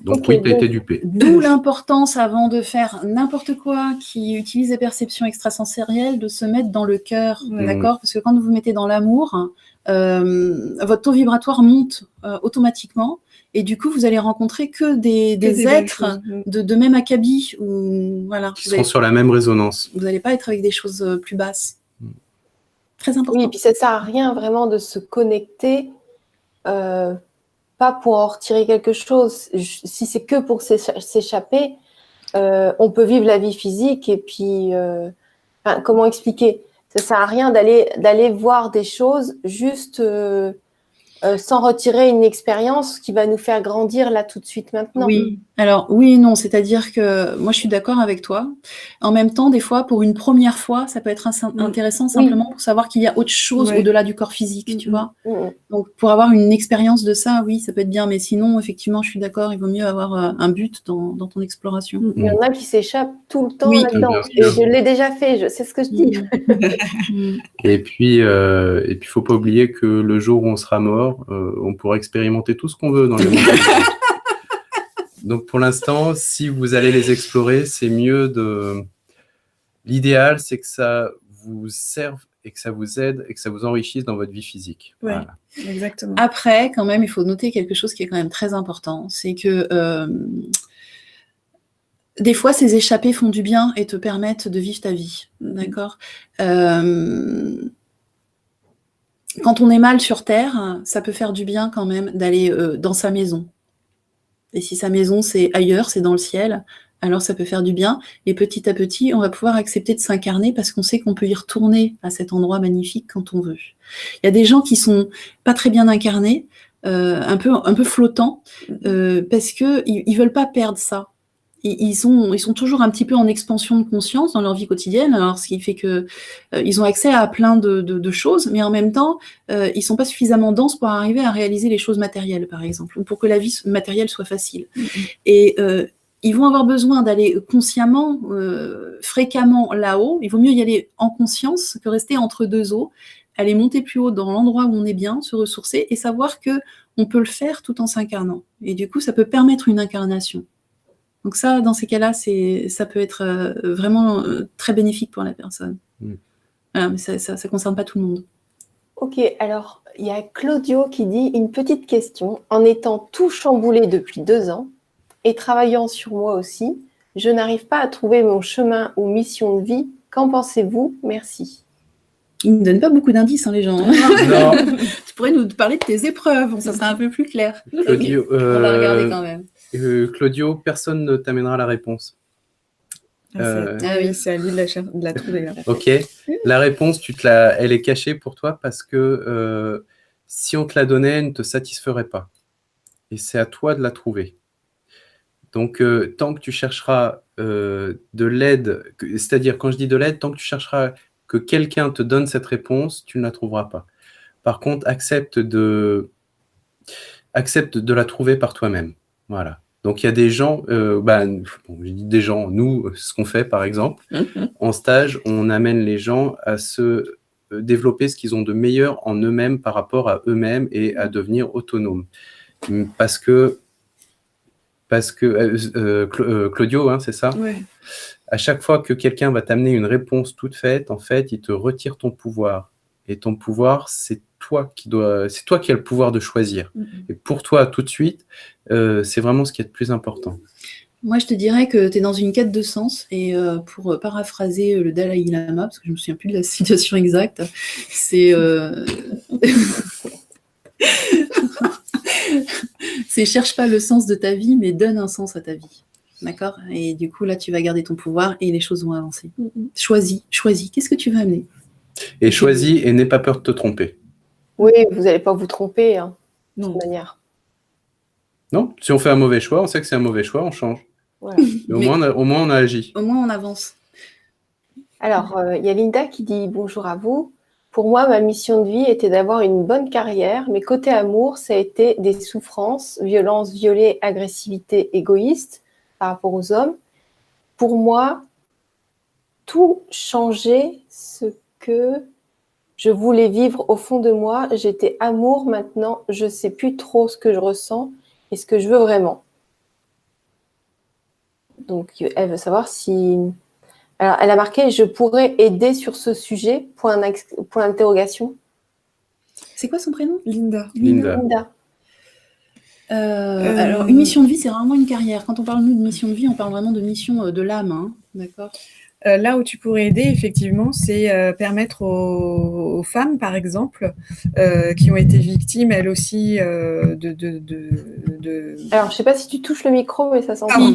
D: Donc oui, tu as été dupé.
C: D'où l'importance, avant de faire n'importe quoi qui utilise les perceptions extrasensorielles, de se mettre dans le cœur, d'accord? Parce que quand vous vous mettez dans l'amour, votre taux vibratoire monte automatiquement, et du coup, vous allez rencontrer que des êtres de même acabit, ou voilà.
D: Qui seront sur la même résonance.
C: Vous n'allez pas être avec des choses plus basses. Très important.
A: Oui, et puis ça ne sert à rien vraiment de se connecter pas pour en retirer quelque chose. Si c'est que pour s'échapper, on peut vivre la vie physique et puis, comment expliquer? Ça ne sert à rien d'aller voir des choses juste sans retirer une expérience qui va nous faire grandir là tout de suite maintenant.
C: Oui, alors oui et non, c'est-à-dire que moi je suis d'accord avec toi. En même temps, des fois, pour une première fois, ça peut être intéressant simplement pour savoir qu'il y a autre chose au-delà du corps physique, tu vois. Donc pour avoir une expérience de ça, oui, ça peut être bien, mais sinon, effectivement, je suis d'accord, il vaut mieux avoir un but dans ton exploration.
A: Il y en a qui s'échappent tout le temps là-dedans. Et je l'ai déjà fait, je sais ce que je dis.
D: Et puis, il faut pas oublier que le jour où on sera mort, on pourra expérimenter tout ce qu'on veut dans les mondes. Donc pour l'instant, si vous allez les explorer, c'est mieux de... L'idéal, c'est que ça vous serve et que ça vous aide et que ça vous enrichisse dans votre vie physique.
B: Ouais, voilà. Exactement.
C: Après, quand même, il faut noter quelque chose qui est quand même très important, c'est que des fois, ces échappées font du bien et te permettent de vivre ta vie, d'accord ? quand on est mal sur Terre, ça peut faire du bien quand même d'aller dans sa maison. Et si sa maison, c'est ailleurs, c'est dans le ciel, alors ça peut faire du bien. Et petit à petit, on va pouvoir accepter de s'incarner parce qu'on sait qu'on peut y retourner à cet endroit magnifique quand on veut. Il y a des gens qui sont pas très bien incarnés, un peu flottants, parce qu'ils veulent pas perdre ça. Ils sont toujours un petit peu en expansion de conscience dans leur vie quotidienne, alors ce qui fait que ils ont accès à plein de choses, mais en même temps, ils sont pas suffisamment denses pour arriver à réaliser les choses matérielles, par exemple, ou pour que la vie matérielle soit facile. Et ils vont avoir besoin d'aller consciemment, fréquemment là-haut. Il vaut mieux y aller en conscience que rester entre deux eaux, aller monter plus haut dans l'endroit où on est bien, se ressourcer et savoir que on peut le faire tout en s'incarnant. Et du coup, ça peut permettre une incarnation. Donc ça, dans ces cas-là, ça peut être vraiment très bénéfique pour la personne. Voilà, mais ça ne concerne pas tout le monde.
A: Ok, alors il y a Claudio qui dit une petite question. En étant tout chamboulé depuis 2 ans et travaillant sur moi aussi, je n'arrive pas à trouver mon chemin ou mission de vie. Qu'en pensez-vous? Merci.
C: Ils ne donnent pas beaucoup d'indices, hein, les gens.
D: Non.
C: Tu pourrais nous parler de tes épreuves, ça serait un peu plus clair.
D: Claudio,
C: On va regarder quand même.
D: Claudio, personne ne t'amènera la réponse.
C: Oui.
B: C'est à lui de la trouver. Là.
D: Ok. La réponse, elle est cachée pour toi parce que si on te la donnait, elle ne te satisferait pas. Et c'est à toi de la trouver. Donc, tant que tu chercheras de l'aide, c'est-à-dire quand je dis de l'aide, tant que tu chercheras que quelqu'un te donne cette réponse, tu ne la trouveras pas. Par contre, accepte de la trouver par toi-même. Voilà. Donc, il y a des gens, je dis des gens, nous, ce qu'on fait, par exemple, en stage, on amène les gens à se développer ce qu'ils ont de meilleur en eux-mêmes par rapport à eux-mêmes et à devenir autonomes. Parce que Claudio, hein, c'est ça?
B: Ouais.
D: À chaque fois que quelqu'un va t'amener une réponse toute faite, en fait, il te retire ton pouvoir. Et ton pouvoir, c'est toi qui as le pouvoir de choisir. Et pour toi, tout de suite, c'est vraiment ce qui est le plus important.
C: Moi, je te dirais que tu es dans une quête de sens, et pour paraphraser le Dalai Lama, parce que je ne me souviens plus de la situation exacte, c'est c'est cherche pas le sens de ta vie, mais donne un sens à ta vie. D'accord? Et du coup, là, tu vas garder ton pouvoir et les choses vont avancer. Choisis. Qu'est-ce que tu veux amener?
D: Et choisis et n'aie pas peur de te tromper.
A: Oui, vous n'allez pas vous tromper, hein, de toute
C: Non.
A: manière.
D: Non, si on fait un mauvais choix, on sait que c'est un mauvais choix, on change.
A: Voilà.
D: Au moins, on a agi.
C: Au moins, on avance.
A: Alors, il y a Linda qui dit bonjour à vous. Pour moi, ma mission de vie était d'avoir une bonne carrière, mais côté amour, ça a été des souffrances, violence, violet, agressivité, égoïste par rapport aux hommes. Pour moi, tout changeait ce que je voulais vivre au fond de moi. J'étais amour, maintenant, je ne sais plus trop ce que je ressens et ce que je veux vraiment. Donc, elle veut savoir si... Alors, elle a marqué « Je pourrais aider sur ce sujet ?» point d'interrogation.
C: C'est quoi son prénom?
B: Linda.
A: Linda.
C: Alors, une mission de vie, c'est vraiment une carrière. Quand on parle, nous, de mission de vie, on parle vraiment de mission de l'âme. Hein. D'accord.
B: Là où tu pourrais aider, effectivement, c'est permettre aux femmes, par exemple, qui ont été victimes, elles aussi,
A: Alors, je ne sais pas si tu touches le micro, mais ça s'entend.
B: Ah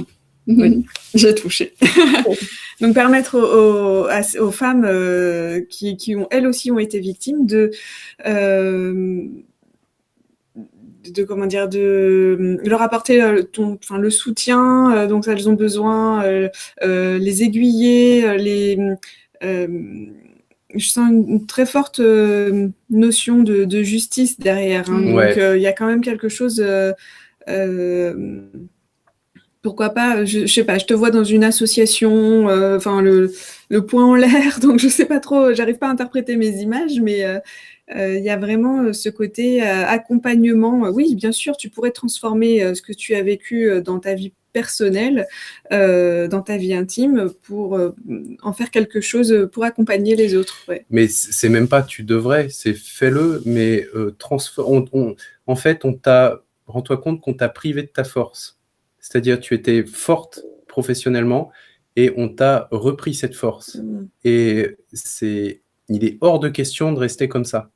B: oui, j'ai touché. Donc, permettre aux femmes qui ont, elles aussi, ont été victimes de leur apporter le soutien dont elles ont besoin, les aiguiller, je sens une très forte notion de justice derrière. Hein.
D: Ouais.
B: Donc, il y a quand même quelque chose... pourquoi pas, je sais pas, je te vois dans une association, le poing en l'air, donc je sais pas trop, j'arrive pas à interpréter mes images, mais il y a vraiment ce côté accompagnement. Oui, bien sûr, tu pourrais transformer ce que tu as vécu dans ta vie personnelle, dans ta vie intime, pour en faire quelque chose pour accompagner les autres. Ouais.
D: Mais c'est même pas tu devrais, c'est fais-le, mais en fait, rends-toi compte qu'on t'a privé de ta force. C'est-à-dire, tu étais forte professionnellement et on t'a repris cette force. Et il est hors de question de rester comme ça.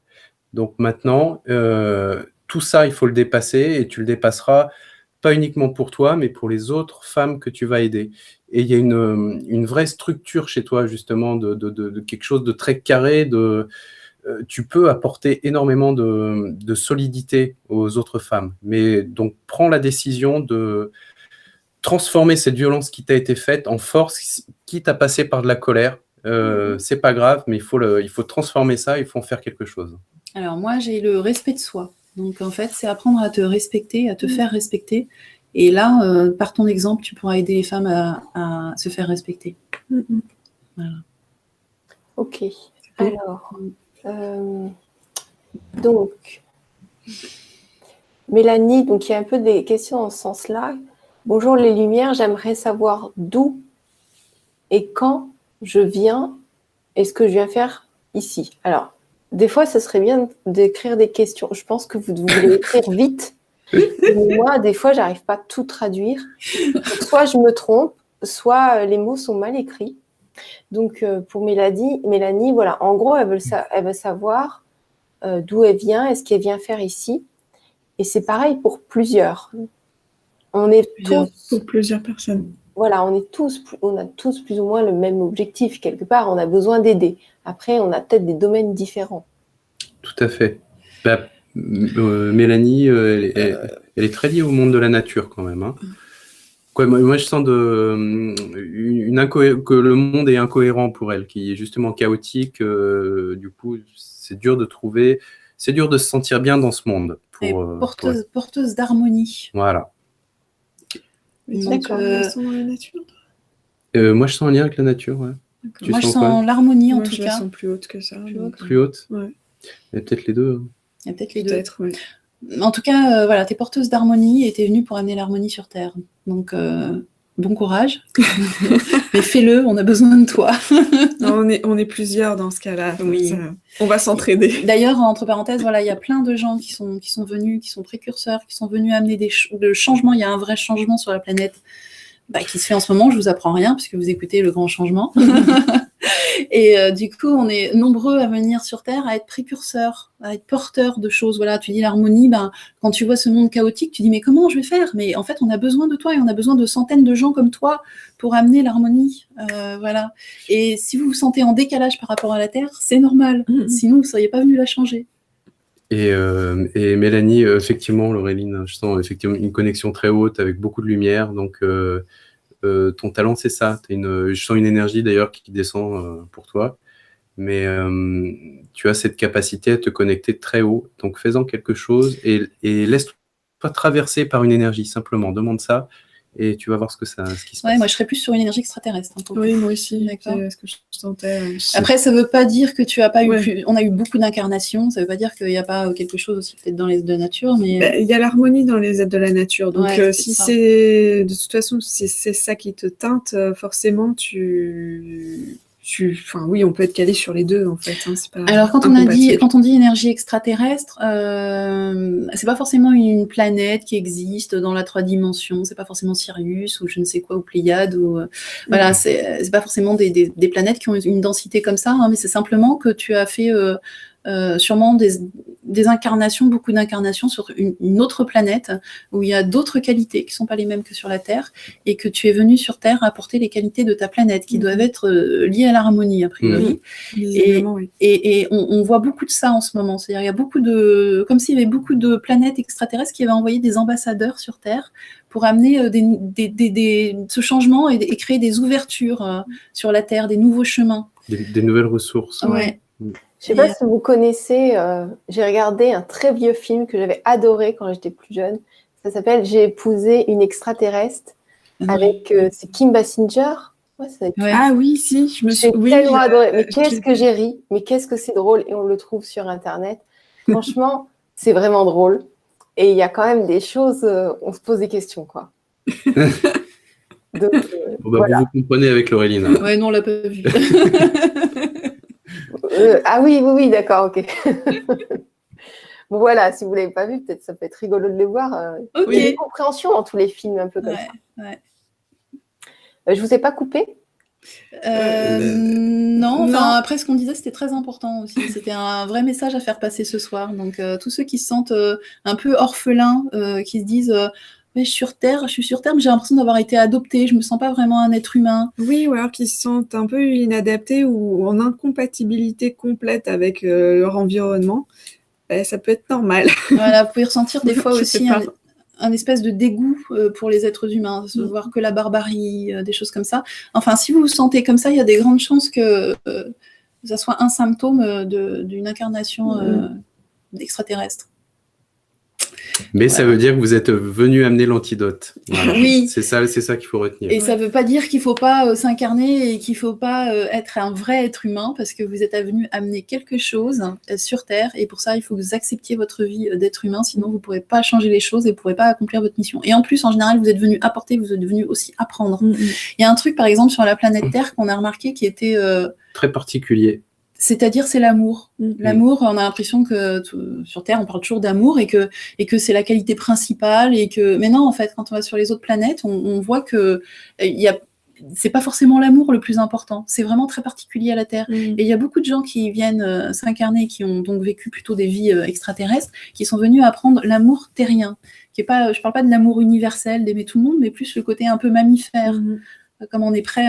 D: Donc maintenant, tout ça, il faut le dépasser et tu le dépasseras pas uniquement pour toi, mais pour les autres femmes que tu vas aider. Et il y a une vraie structure chez toi, justement, de quelque chose de très carré. Tu peux apporter énormément de solidité aux autres femmes. Mais donc, prends la décision de transformer cette violence qui t'a été faite en force, quitte à passer par de la colère. C'est pas grave, mais il faut transformer ça, il faut en faire quelque chose.
C: Alors moi, j'ai le respect de soi. Donc en fait, c'est apprendre à te respecter, à te faire respecter. Et là, par ton exemple, tu pourras aider les femmes à se faire respecter. Voilà.
A: Ok. Alors, donc, Mélanie, donc il y a un peu des questions dans ce sens-là. Bonjour les lumières, j'aimerais savoir d'où et quand je viens et ce que je viens faire ici. Alors, des fois, ce serait bien d'écrire des questions. Je pense que vous voulez écrire vite. Mais moi, des fois, j'arrive pas à tout traduire. Donc, soit je me trompe, soit les mots sont mal écrits. Donc, pour Mélanie, voilà, en gros, elle veut savoir d'où elle vient et ce qu'elle vient faire ici. Et c'est pareil pour plusieurs. On est tous...
B: Pour plusieurs personnes.
A: Voilà, on a tous plus ou moins le même objectif. Quelque part, on a besoin d'aider. Après, on a peut-être des domaines différents.
D: Tout à fait. Mélanie, elle est très liée au monde de la nature quand même. Hein. Quoi, moi, je sens que le monde est incohérent pour elle, qui est justement chaotique. Du coup, c'est dur de se sentir bien dans ce monde.
C: Porteuse d'harmonie.
D: Voilà.
B: D'accord, sont dans la nature.
D: Moi, je sens un lien avec la nature. Ouais.
C: Moi, je sens l'harmonie en tout cas.
B: Je la sens plus haute que ça.
D: Plus haute.
B: Ouais.
D: Il y a peut-être les deux. Hein.
C: Il y a peut-être les deux.
B: Peut-être, oui.
C: En tout cas, voilà, tu es porteuse d'harmonie et tu es venue pour amener l'harmonie sur Terre. Donc, bon courage. Mais fais-le, on a besoin de toi.
B: Non, on est plusieurs dans ce cas-là.
C: Oui.
B: Ça, on va s'entraider.
C: D'ailleurs, entre parenthèses, voilà, il y a plein de gens qui sont venus, qui sont précurseurs, qui sont venus amener de changements. Il y a un vrai changement sur la planète qui se fait en ce moment. Je vous apprends rien puisque vous écoutez le grand changement. Et du coup, on est nombreux à venir sur Terre, à être précurseurs, à être porteurs de choses. Voilà, tu dis l'harmonie, quand tu vois ce monde chaotique, tu dis mais comment je vais faire? Mais en fait, on a besoin de toi et on a besoin de centaines de gens comme toi pour amener l'harmonie. Voilà. Et si vous vous sentez en décalage par rapport à la Terre, c'est normal. Sinon, vous ne seriez pas venu la changer. Et
D: Mélanie, effectivement, Laureline, je sens effectivement une connexion très haute avec beaucoup de lumière. Donc, ton talent, c'est ça. Je sens une énergie d'ailleurs qui descend pour toi. Mais tu as cette capacité à te connecter très haut. Donc, fais-en quelque chose et laisse-toi traverser par une énergie. Simplement, demande ça et tu vas voir ce qui se passe.
C: Moi, je serais plus sur une énergie extraterrestre.
B: Oui, moi aussi. C'est ce que je sentais.
C: Après, ça ne veut pas dire que tu n'as pas eu... On a eu beaucoup d'incarnations. Ça ne veut pas dire qu'il n'y a pas quelque chose aussi peut-être dans les êtres de la nature. Mais...
B: il y a l'harmonie dans les êtres de la nature. Donc, si c'est... De toute façon, si c'est ça qui te teinte, forcément, Enfin, oui, on peut être calé sur les deux, en fait. Hein, c'est pas
C: alors, quand on dit énergie extraterrestre, c'est pas forcément une planète qui existe dans la 3 dimensions. C'est pas forcément Sirius ou je ne sais quoi, ou Pléiades. Voilà, c'est pas forcément des planètes qui ont une densité comme ça, hein, mais c'est simplement que tu as fait sûrement des incarnations, beaucoup d'incarnations sur une autre planète où il y a d'autres qualités qui ne sont pas les mêmes que sur la Terre et que tu es venu sur Terre apporter les qualités de ta planète qui doivent être liées à l'harmonie a priori. Et on voit beaucoup de ça en ce moment. C'est-à-dire il y a beaucoup comme s'il y avait beaucoup de planètes extraterrestres qui avaient envoyé des ambassadeurs sur Terre pour amener ce changement et créer des ouvertures sur la Terre, des nouveaux chemins.
D: Des nouvelles ressources.
C: Ouais.
A: Je ne sais pas si vous connaissez, j'ai regardé un très vieux film que j'avais adoré quand j'étais plus jeune. Ça s'appelle « J'ai épousé une extraterrestre » avec c'est Kim Basinger.
B: Ah oui, si, je me suis
A: tellement adoré. Mais qu'est-ce que j'ai ri, mais qu'est-ce que c'est drôle. Et on le trouve sur Internet. Franchement, c'est vraiment drôle. Et il y a quand même des choses, on se pose des questions, quoi. Donc,
D: voilà. Vous comprenez avec Laureline. Hein.
C: Ouais, non, on l'a pas vu.
A: Ah oui, d'accord, ok. Bon voilà, si vous ne l'avez pas vu, peut-être ça peut être rigolo de le voir. Il y a des compréhensions dans tous les films un peu comme ça. Je ne vous ai pas coupé
C: non, enfin, après, ce qu'on disait, c'était très important aussi. C'était un vrai message à faire passer ce soir. Donc, tous ceux qui se sentent un peu orphelins, qui se disent mais je suis sur Terre, mais j'ai l'impression d'avoir été adopté, je me sens pas vraiment un être humain.
B: Oui, ou alors qu'ils se sentent un peu inadaptés ou en incompatibilité complète avec leur environnement, ça peut être normal.
C: Voilà, vous pouvez ressentir des fois
B: Je sais
C: aussi
B: pas.
C: un espèce de dégoût pour les êtres humains, se voir que la barbarie, des choses comme ça. Enfin, si vous vous sentez comme ça, il y a des grandes chances que ça soit un symptôme d'une incarnation extraterrestre.
D: Mais ça veut dire que vous êtes venu amener l'antidote. Voilà.
C: Oui.
D: C'est ça qu'il faut retenir.
C: Et ça ne veut pas dire qu'il ne faut pas s'incarner et qu'il ne faut pas être un vrai être humain, parce que vous êtes venu amener quelque chose sur Terre, et pour ça, il faut que vous acceptiez votre vie d'être humain, sinon vous ne pourrez pas changer les choses et vous ne pourrez pas accomplir votre mission. Et en plus, en général, vous êtes venu apporter, vous êtes venu aussi apprendre. Il y a un truc, par exemple, sur la planète Terre qu'on a remarqué qui était...
D: très particulier.
C: C'est-à-dire, c'est l'amour. L'amour, on a l'impression que sur Terre, on parle toujours d'amour et que c'est la qualité principale. Mais non, en fait, quand on va sur les autres planètes, on voit que c'est pas forcément l'amour le plus important. C'est vraiment très particulier à la Terre. Et il y a beaucoup de gens qui viennent s'incarner, qui ont donc vécu plutôt des vies extraterrestres, qui sont venus apprendre l'amour terrien. Qui est pas, je parle pas de l'amour universel, d'aimer tout le monde, mais plus le côté un peu mammifère. Comme on est prêt,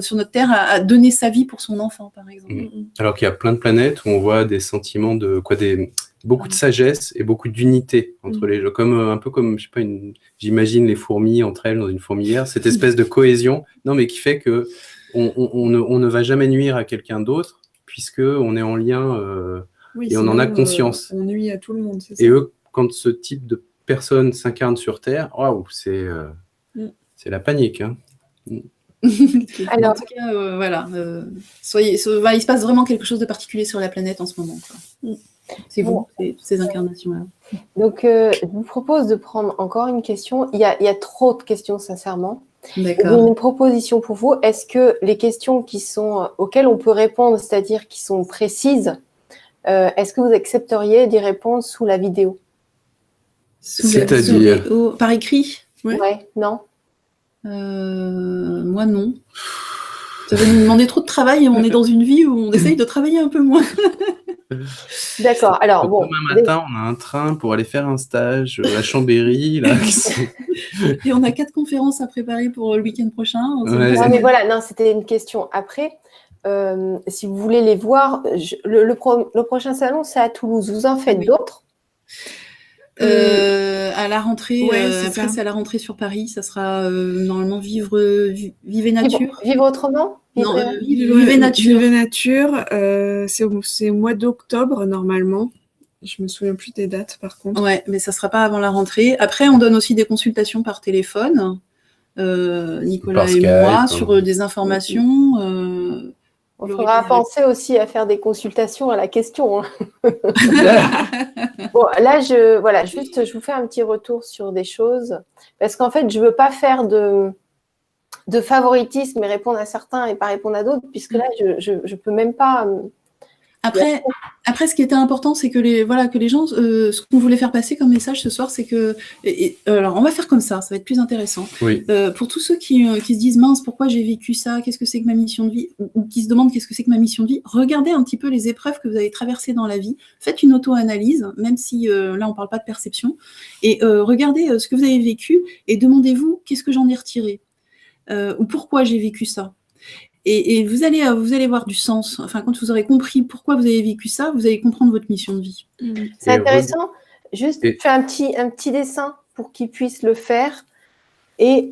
C: sur notre Terre à donner sa vie pour son enfant, par exemple.
D: Alors qu'il y a plein de planètes où on voit des sentiments beaucoup de sagesse et beaucoup d'unité entre les gens, un peu comme, je sais pas, j'imagine les fourmis entre elles dans une fourmilière, cette espèce de cohésion, mais qui fait que on ne va jamais nuire à quelqu'un d'autre, puisque on est en lien et on en a conscience.
B: On nuit à tout le monde, c'est ça.
D: Et eux, quand ce type de personne s'incarne sur Terre, waouh, c'est la panique. Hein.
C: Alors, en tout cas, voilà. Il se passe vraiment quelque chose de particulier sur la planète en ce moment. Quoi. C'est vous, ces incarnations-là.
A: Donc, je vous propose de prendre encore une question. Il y a trop de questions, sincèrement.
C: D'accord.
A: J'ai une proposition pour vous. Est-ce que les questions auxquelles on peut répondre, c'est-à-dire qui sont précises, est-ce que vous accepteriez d'y répondre sous la vidéo?
D: C'est-à-dire
C: par écrit?
A: Ouais, non.
C: Moi, non. Ça va nous demander trop de travail et on est dans une vie où on essaye de travailler un peu moins.
A: D'accord. Alors, bon.
D: Demain matin, on a un train pour aller faire un stage à Chambéry. Là.
C: Et on a 4 conférences à préparer pour le week-end prochain.
A: Ouais, mais voilà, non, c'était une question. Après, si vous voulez les voir, le prochain salon, c'est à Toulouse. Vous en faites d'autres?
C: À la rentrée, après c'est à la rentrée sur Paris, ça sera normalement Vivez Nature.
A: Vivre autrement?
C: Non, Vivez Nature.
B: Vivez Nature, c'est au mois d'octobre normalement. Je me souviens plus des dates par contre.
C: Ouais, mais ça sera pas avant la rentrée. Après, on donne aussi des consultations par téléphone, Nicolas et moi, sur des informations.
A: Il faudra penser aussi à faire des consultations à la question. Hein. Bon, là, je vous fais un petit retour sur des choses. Parce qu'en fait, je ne veux pas faire de favoritisme et répondre à certains et pas répondre à d'autres, puisque là, je ne peux même pas...
C: Après, ce qui était important, c'est que les gens, ce qu'on voulait faire passer comme message ce soir, c'est que, alors on va faire comme ça va être plus intéressant.
D: Oui.
C: Pour tous ceux qui se disent mince, pourquoi j'ai vécu ça, qu'est-ce que c'est que ma mission de vie, ou qui se demandent qu'est-ce que c'est que ma mission de vie, regardez un petit peu les épreuves que vous avez traversées dans la vie, faites une auto-analyse, même si là on parle pas de perception, et regardez ce que vous avez vécu et demandez-vous qu'est-ce que j'en ai retiré, ou pourquoi j'ai vécu ça. Et vous allez voir du sens. Enfin, quand vous aurez compris pourquoi vous avez vécu ça, vous allez comprendre votre mission de vie.
A: C'est intéressant. Juste faire un petit dessin pour qu'ils puissent le faire et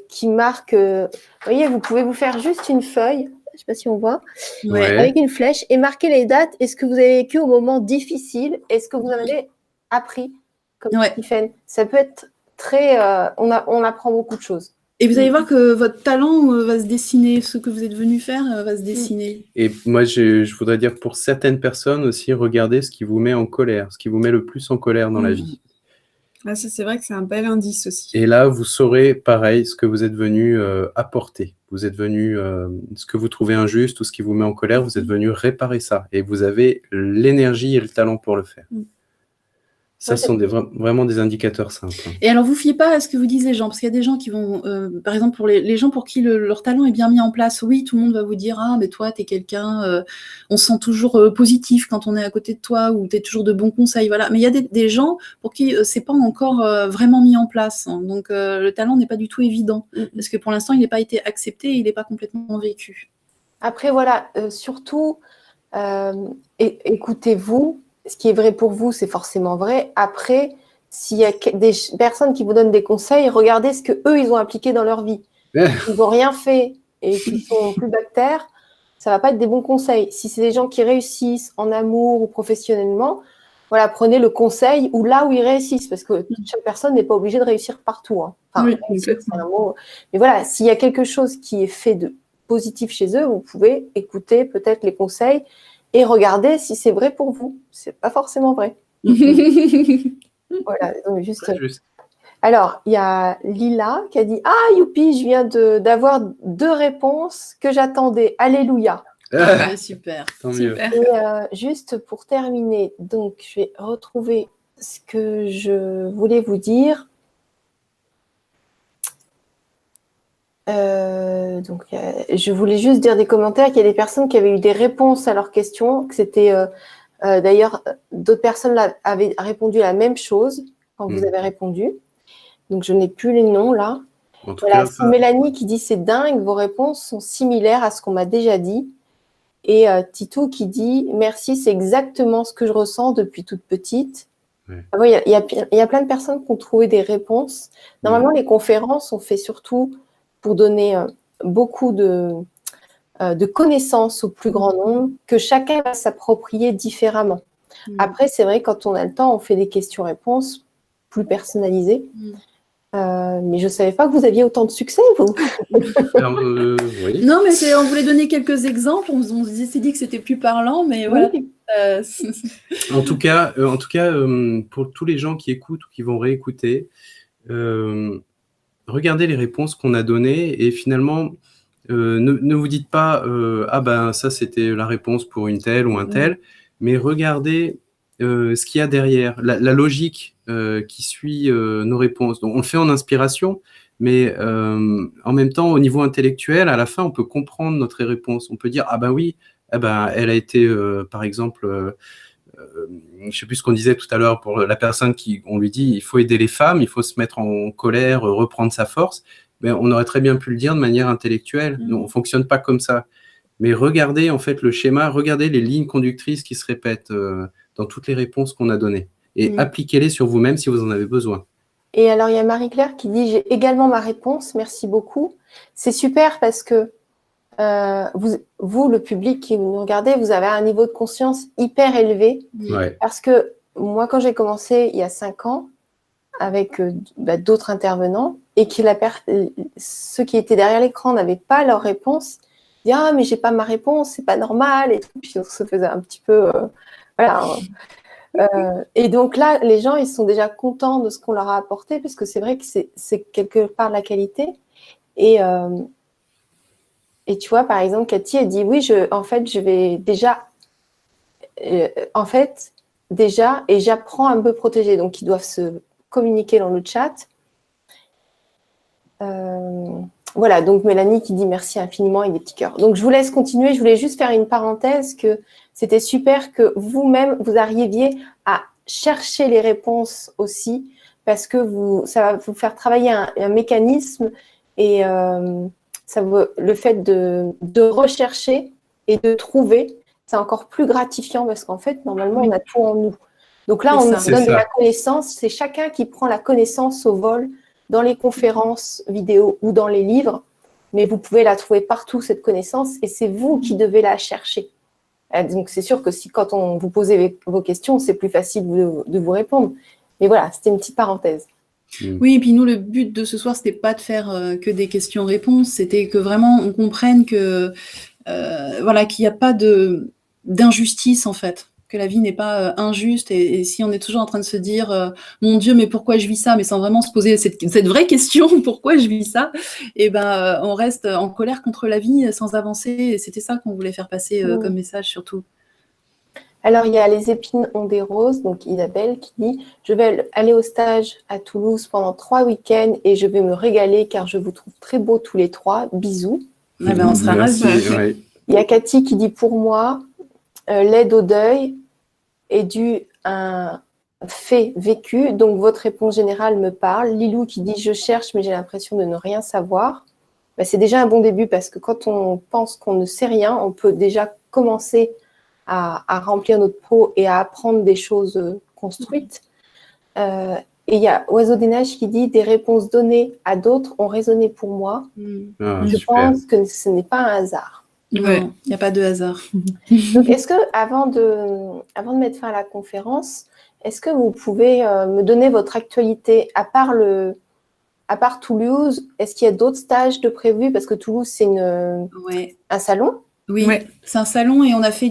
A: qui marque. Vous voyez, vous pouvez vous faire juste une feuille. Je ne sais pas si on voit.
C: Ouais.
A: Avec une flèche et marquer les dates. Est-ce que vous avez vécu au moment difficile? Est-ce que vous en avez appris? Comme Stéphane. Ça peut être très. On apprend beaucoup de choses.
C: Et vous allez voir que votre talent va se dessiner, ce que vous êtes venu faire va se dessiner.
D: Et moi, je voudrais dire pour certaines personnes aussi, regardez ce qui vous met en colère, ce qui vous met le plus en colère dans la vie.
B: Ah, ça, c'est vrai que c'est un bel indice aussi.
D: Et là, vous saurez, pareil, ce que vous êtes venu apporter. Vous êtes venu, ce que vous trouvez injuste ou ce qui vous met en colère, vous êtes venu réparer ça. Et vous avez l'énergie et le talent pour le faire. Ça, ce sont vraiment des indicateurs simples.
C: Et alors, vous fiez pas à ce que vous disent les gens, parce qu'il y a des gens qui vont, par exemple, pour les gens pour qui leur talent est bien mis en place, oui, tout le monde va vous dire, ah, mais toi, tu es quelqu'un, on se sent toujours positif quand on est à côté de toi, ou tu es toujours de bons conseils, voilà. Mais il y a des gens pour qui c'est pas encore vraiment mis en place, hein. Donc, le talent n'est pas du tout évident, parce que pour l'instant, il n'est pas été accepté, il n'est pas complètement vécu.
A: Après, voilà, surtout, écoutez-vous. Ce qui est vrai pour vous, c'est forcément vrai. Après, s'il y a des personnes qui vous donnent des conseils, regardez ce qu'eux, ils ont appliqué dans leur vie. Ils n'ont rien fait et qu'ils sont plus bactères, ça ne va pas être des bons conseils. Si c'est des gens qui réussissent en amour ou professionnellement, voilà, prenez le conseil ou là où ils réussissent, parce que chaque personne n'est pas obligée de réussir partout, hein. Enfin,
B: Oui,
A: réussir, c'est un mot. Mais voilà, s'il y a quelque chose qui est fait de positif chez eux, vous pouvez écouter peut-être les conseils et regardez si c'est vrai pour vous. C'est pas forcément vrai. Voilà, donc juste. Alors, il y a Lila qui a dit « Ah, youpi, je viens d'avoir 2 réponses que j'attendais. Alléluia. »
C: Super.
D: Tant mieux.
A: Et juste pour terminer, donc je vais retrouver ce que je voulais vous dire. Donc, je voulais juste dire des commentaires qu'il y a des personnes qui avaient eu des réponses à leurs questions, que c'était d'ailleurs d'autres personnes là, avaient répondu la même chose quand vous avez répondu. Donc, je n'ai plus les noms là. Voilà, c'est Mélanie qui dit « C'est dingue, vos réponses sont similaires à ce qu'on m'a déjà dit. » Et Titou qui dit « Merci, c'est exactement ce que je ressens depuis toute petite. » Il y a plein de personnes qui ont trouvé des réponses. Normalement, les conférences sont faites surtout pour donner beaucoup de connaissances au plus grand nombre, que chacun va s'approprier différemment. Après, c'est vrai, quand on a le temps, on fait des questions-réponses plus personnalisées. Mais je ne savais pas que vous aviez autant de succès, vous.
D: Oui.
C: Non, mais on voulait donner quelques exemples. On s'est dit que c'était plus parlant, mais voilà.
D: En tout cas, pour tous les gens qui écoutent ou qui vont réécouter, regardez les réponses qu'on a données et finalement, ne vous dites pas ah ben ça c'était la réponse pour une telle ou un tel, mais regardez ce qu'il y a derrière, la logique qui suit nos réponses. Donc on le fait en inspiration, mais en même temps au niveau intellectuel, à la fin on peut comprendre notre réponse. On peut dire ah ben oui, elle a été par exemple je ne sais plus ce qu'on disait tout à l'heure pour la personne on lui dit il faut aider les femmes, il faut se mettre en colère, reprendre sa force. Ben, on aurait très bien pu le dire de manière intellectuelle. On ne fonctionne pas comme ça. Mais regardez en fait le schéma, regardez les lignes conductrices qui se répètent dans toutes les réponses qu'on a données. Et appliquez-les sur vous-même si vous en avez besoin.
A: Et alors, il y a Marie-Claire qui dit « J'ai également ma réponse, merci beaucoup. » C'est super parce que vous, le public qui nous regardez, vous avez un niveau de conscience hyper élevé. Parce que moi, quand j'ai commencé il y a 5 ans, avec d'autres intervenants, et que ceux qui étaient derrière l'écran n'avaient pas leur réponse, ils disaient « Ah, mais j'ai pas ma réponse, c'est pas normal. » Et tout. Puis on se faisait un petit peu... voilà. Et donc là, les gens, ils sont déjà contents de ce qu'on leur a apporté, parce que c'est vrai que c'est quelque part de la qualité. Et tu vois, par exemple, Cathy, elle dit « Oui, en fait, je vais déjà... déjà, et j'apprends à me protéger. » Donc, ils doivent se communiquer dans le chat. Voilà, donc Mélanie qui dit merci infiniment avec des petits cœurs. Donc, je vous laisse continuer. Je voulais juste faire une parenthèse que c'était super que vous-même, vous arriviez à chercher les réponses aussi, parce que ça va vous faire travailler un mécanisme et le fait de rechercher et de trouver, c'est encore plus gratifiant parce qu'en fait, normalement, on a tout en nous. Donc là, on nous donne de la connaissance. C'est chacun qui prend la connaissance au vol dans les conférences vidéo ou dans les livres, mais vous pouvez la trouver partout, cette connaissance, et c'est vous qui devez la chercher. Donc, c'est sûr que quand vous posez vos questions, c'est plus facile de vous répondre. Mais voilà, c'était une petite parenthèse.
C: Oui, et puis nous, le but de ce soir, c'était pas de faire que des questions-réponses, c'était que vraiment on comprenne que voilà, qu'il n'y a pas d'injustice en fait, que la vie n'est pas injuste, et si on est toujours en train de se dire mon Dieu, mais pourquoi je vis ça, mais sans vraiment se poser cette vraie question, pourquoi je vis ça, et on reste en colère contre la vie sans avancer, et c'était ça qu'on voulait faire passer comme message surtout.
A: Alors, il y a les épines ont des roses, donc Isabelle qui dit « Je vais aller au stage à Toulouse pendant 3 week-ends et je vais me régaler car je vous trouve très beaux tous les 3. Bisous. »
C: Ah ben, on sera
D: Merci,
C: ravis.
D: ouais.
A: Il y a Cathy qui dit « Pour moi, l'aide au deuil est due à un fait vécu, donc votre réponse générale me parle. » Lilou qui dit « Je cherche mais j'ai l'impression de ne rien savoir. » Ben, c'est déjà un bon début parce que quand on pense qu'on ne sait rien, on peut déjà commencer à remplir notre peau et à apprendre des choses construites. Et il y a Oiseau des Neiges qui dit « Des réponses données à d'autres ont résonné pour moi.
D: Ah,
A: Je
D: super.
A: pense que ce n'est pas un hasard. »
B: Ouais.
C: Non, il n'y a pas de hasard.
A: Donc, est-ce que, avant de mettre fin à la conférence, est-ce que vous pouvez me donner votre actualité à part Toulouse? Est-ce qu'il y a d'autres stages de prévus? Parce que Toulouse, c'est
C: Ouais.
A: un salon.
C: Oui,
B: Ouais.
C: c'est un salon et on fait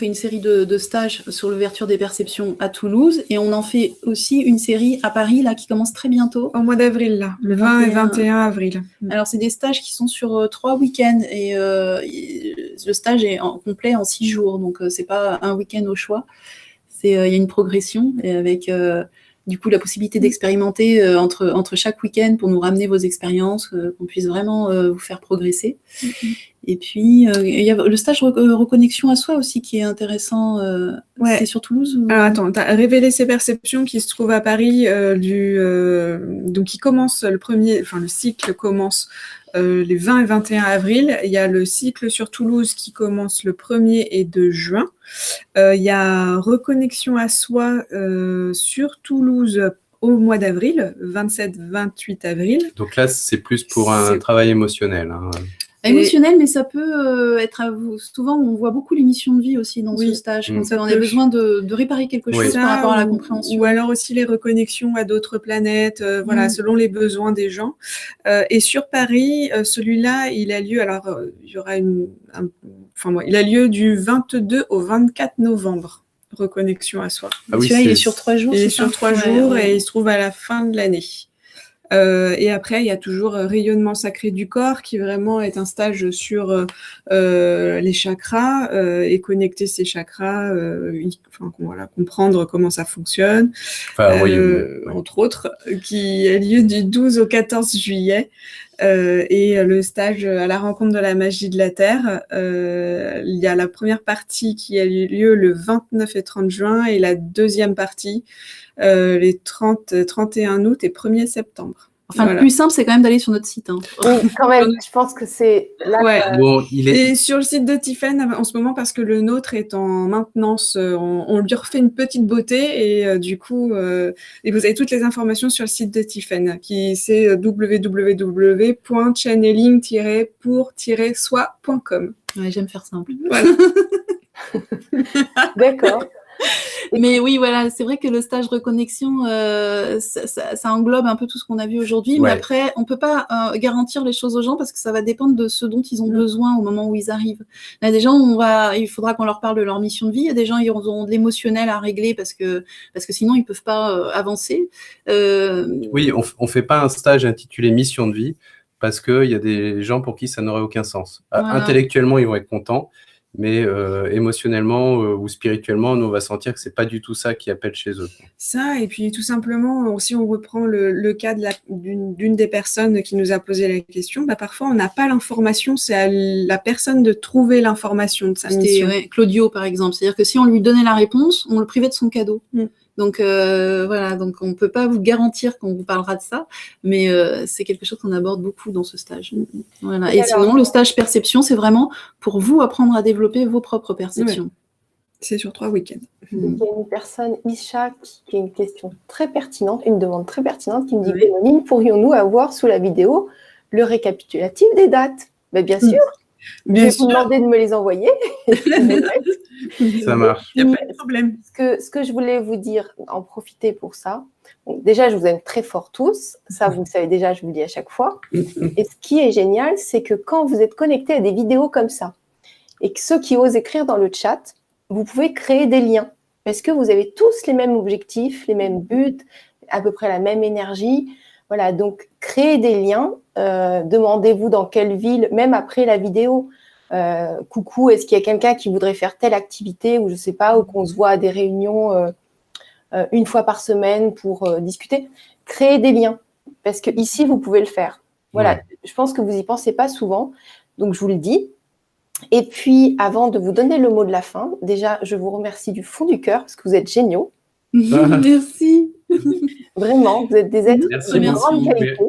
C: une série de stages sur l'ouverture des perceptions à Toulouse et on en fait aussi une série à Paris là qui commence très bientôt.
B: Au mois d'avril, là, le 20 et 21 avril.
C: Alors, c'est des stages qui sont sur 3 week-ends et le stage est complet en 6 jours, donc c'est pas un week-end au choix. Il y a une progression et avec du coup la possibilité d'expérimenter entre chaque week-end pour nous ramener vos expériences, qu'on puisse vraiment vous faire progresser. Et puis, il y a le stage reconnexion à soi aussi qui est intéressant.
B: Ouais.
C: C'est sur Toulouse ou...
B: Alors attends, tu as révélé ses perceptions qui se trouve à Paris, donc qui commence le cycle commence les 20 et 21 avril. Il y a le cycle sur Toulouse qui commence le 1er et 2 juin. Il y a reconnexion à soi sur Toulouse au mois d'avril, 27-28 avril.
D: Donc là, c'est plus pour un travail émotionnel. Hein.
C: Émotionnel, mais ça peut être à vous. Souvent, on voit beaucoup les missions de vie aussi dans ce stage. Quand on a besoin de réparer quelque chose par rapport à la compréhension.
B: Ou alors aussi les reconnexions à d'autres planètes, voilà, selon les besoins des gens. Et sur Paris, celui-là, il a lieu. Alors, il y aura il a lieu du 22 au 24 novembre. Reconnexion à soi.
D: Ah oui,
C: il est sur 3 jours.
B: Il est sur 3 jours et il se trouve à la fin de l'année. Et après, il y a toujours Rayonnement sacré du corps qui vraiment est un stage sur les chakras et connecter ces chakras, comprendre comment ça fonctionne, entre autres, qui a lieu du 12 au 14 juillet. Et le stage à la rencontre de la magie de la Terre, il y a la première partie qui a lieu le 29 et 30 juin et la deuxième partie les 31 août et 1er septembre.
C: Enfin, le plus simple, c'est quand même d'aller sur notre site. Hein.
A: Oui, quand même, je pense que c'est là.
B: Ouais.
D: Bon,
B: Et sur le site de Tiffen en ce moment, parce que le nôtre est en maintenance, on lui refait une petite beauté et du coup, et vous avez toutes les informations sur le site de Tiffen, qui c'est www.channeling-pour-soi.com.
C: Ouais, j'aime faire simple.
B: Voilà.
A: D'accord.
C: Mais oui, voilà, c'est vrai que le stage reconnexion, ça englobe un peu tout ce qu'on a vu aujourd'hui. Mais après, on ne peut pas garantir les choses aux gens parce que ça va dépendre de ce dont ils ont besoin au moment où ils arrivent. Il y a des gens, il faudra qu'on leur parle de leur mission de vie. Il y a des gens, ils auront de l'émotionnel à régler parce que sinon, ils ne peuvent pas avancer.
D: Oui, on ne fait pas un stage intitulé mission de vie parce qu'il y a des gens pour qui ça n'aurait aucun sens. Voilà. Intellectuellement, ils vont être contents. Mais émotionnellement ou spirituellement, nous, on va sentir que c'est pas du tout ça qui appelle chez eux.
B: Ça, et puis tout simplement, si on reprend le cas d'une des personnes qui nous a posé la question, parfois on n'a pas l'information, c'est à la personne de trouver l'information de sa mission.
C: Claudio, par exemple. C'est-à-dire que si on lui donnait la réponse, on le privait de son cadeau. Donc voilà, donc on ne peut pas vous garantir qu'on vous parlera de ça, mais c'est quelque chose qu'on aborde beaucoup dans ce stage. Voilà. Et sinon, le stage perception, c'est vraiment pour vous apprendre à développer vos propres perceptions.
B: Ouais. C'est sur 3 week-ends.
A: Il y a une personne, Isha, qui a une question très pertinente, une demande très pertinente, qui me dit Pénoline, pourrions-nous avoir sous la vidéo le récapitulatif des dates? Bien sûr. Je vais vous demander de me les envoyer.
D: Ça marche.
B: Il n'y a pas de problème.
A: Ce que je voulais vous dire, en profiter pour ça. Donc, déjà, je vous aime très fort tous. Ça, vous le savez déjà, je vous le dis à chaque fois. Et ce qui est génial, c'est que quand vous êtes connecté à des vidéos comme ça, et que ceux qui osent écrire dans le chat, vous pouvez créer des liens. Parce que vous avez tous les mêmes objectifs, les mêmes buts, à peu près la même énergie. Voilà, donc créez des liens. Demandez-vous dans quelle ville, même après la vidéo. coucou, est-ce qu'il y a quelqu'un qui voudrait faire telle activité ou je ne sais pas, ou qu'on se voit à des réunions une fois par semaine pour discuter. Créer des liens, parce que ici, vous pouvez le faire. Voilà,
D: Ouais.
A: je pense que vous n'y pensez pas souvent, donc je vous le dis. Et puis, avant de vous donner le mot de la fin, déjà, je vous remercie du fond du cœur, parce que vous êtes géniaux.
C: Merci.
A: Vraiment, vous êtes des êtres
D: Merci
A: d'une
C: Merci.
A: grande
D: beaucoup.
A: qualité.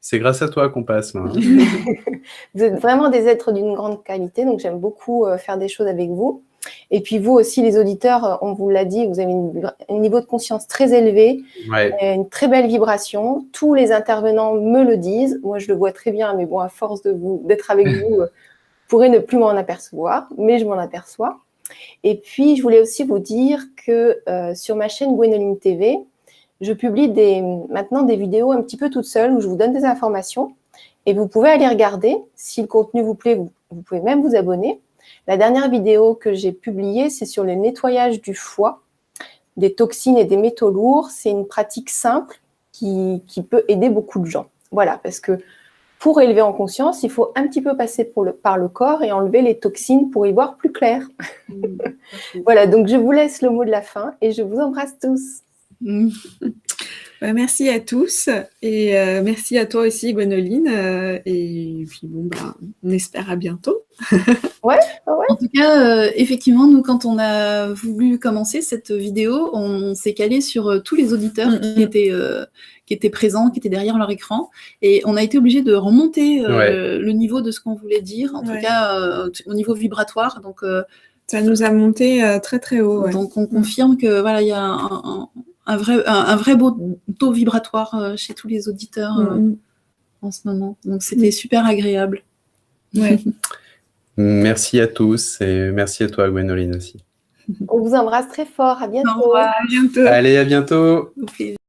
D: C'est grâce à toi qu'on passe. Là, hein.
A: Vous êtes vraiment des êtres d'une grande qualité, donc j'aime beaucoup faire des choses avec vous. Et puis vous aussi, les auditeurs, on vous l'a dit, vous avez un niveau de conscience très élevé,
D: Ouais.
A: une très belle vibration. Tous les intervenants me le disent. Moi, je le vois très bien, mais bon, à force d'être avec vous, je pourrais ne plus m'en apercevoir, mais je m'en aperçois. Et puis, je voulais aussi vous dire que sur ma chaîne Gwénoline TV, je publie maintenant des vidéos un petit peu toute seule où je vous donne des informations et vous pouvez aller regarder. Si le contenu vous plaît, vous pouvez même vous abonner. La dernière vidéo que j'ai publiée, c'est sur le nettoyage du foie, des toxines et des métaux lourds. C'est une pratique simple qui peut aider beaucoup de gens. Voilà, parce que pour élever en conscience, il faut un petit peu passer par le corps et enlever les toxines pour y voir plus clair. Voilà, donc je vous laisse le mot de la fin et je vous embrasse tous.
B: Merci à tous et merci à toi aussi, Gwénoline. Et puis bon, on espère à bientôt.
C: En tout cas, effectivement, nous, quand on a voulu commencer cette vidéo, on s'est calé sur tous les auditeurs qui étaient présents, qui étaient derrière leur écran, et on a été obligé de remonter le niveau de ce qu'on voulait dire, en tout cas au niveau vibratoire. Donc,
B: ça nous a monté très très haut. Ouais.
C: Donc, on confirme que voilà, il y a un vrai beau taux vibratoire chez tous les auditeurs en ce moment. Donc, c'était super agréable.
B: Ouais.
D: Merci à tous et merci à toi, Gwénoline aussi.
A: On vous embrasse très fort. À bientôt.
C: Au revoir.
B: À bientôt.
D: Allez, à bientôt.
C: Au plaisir.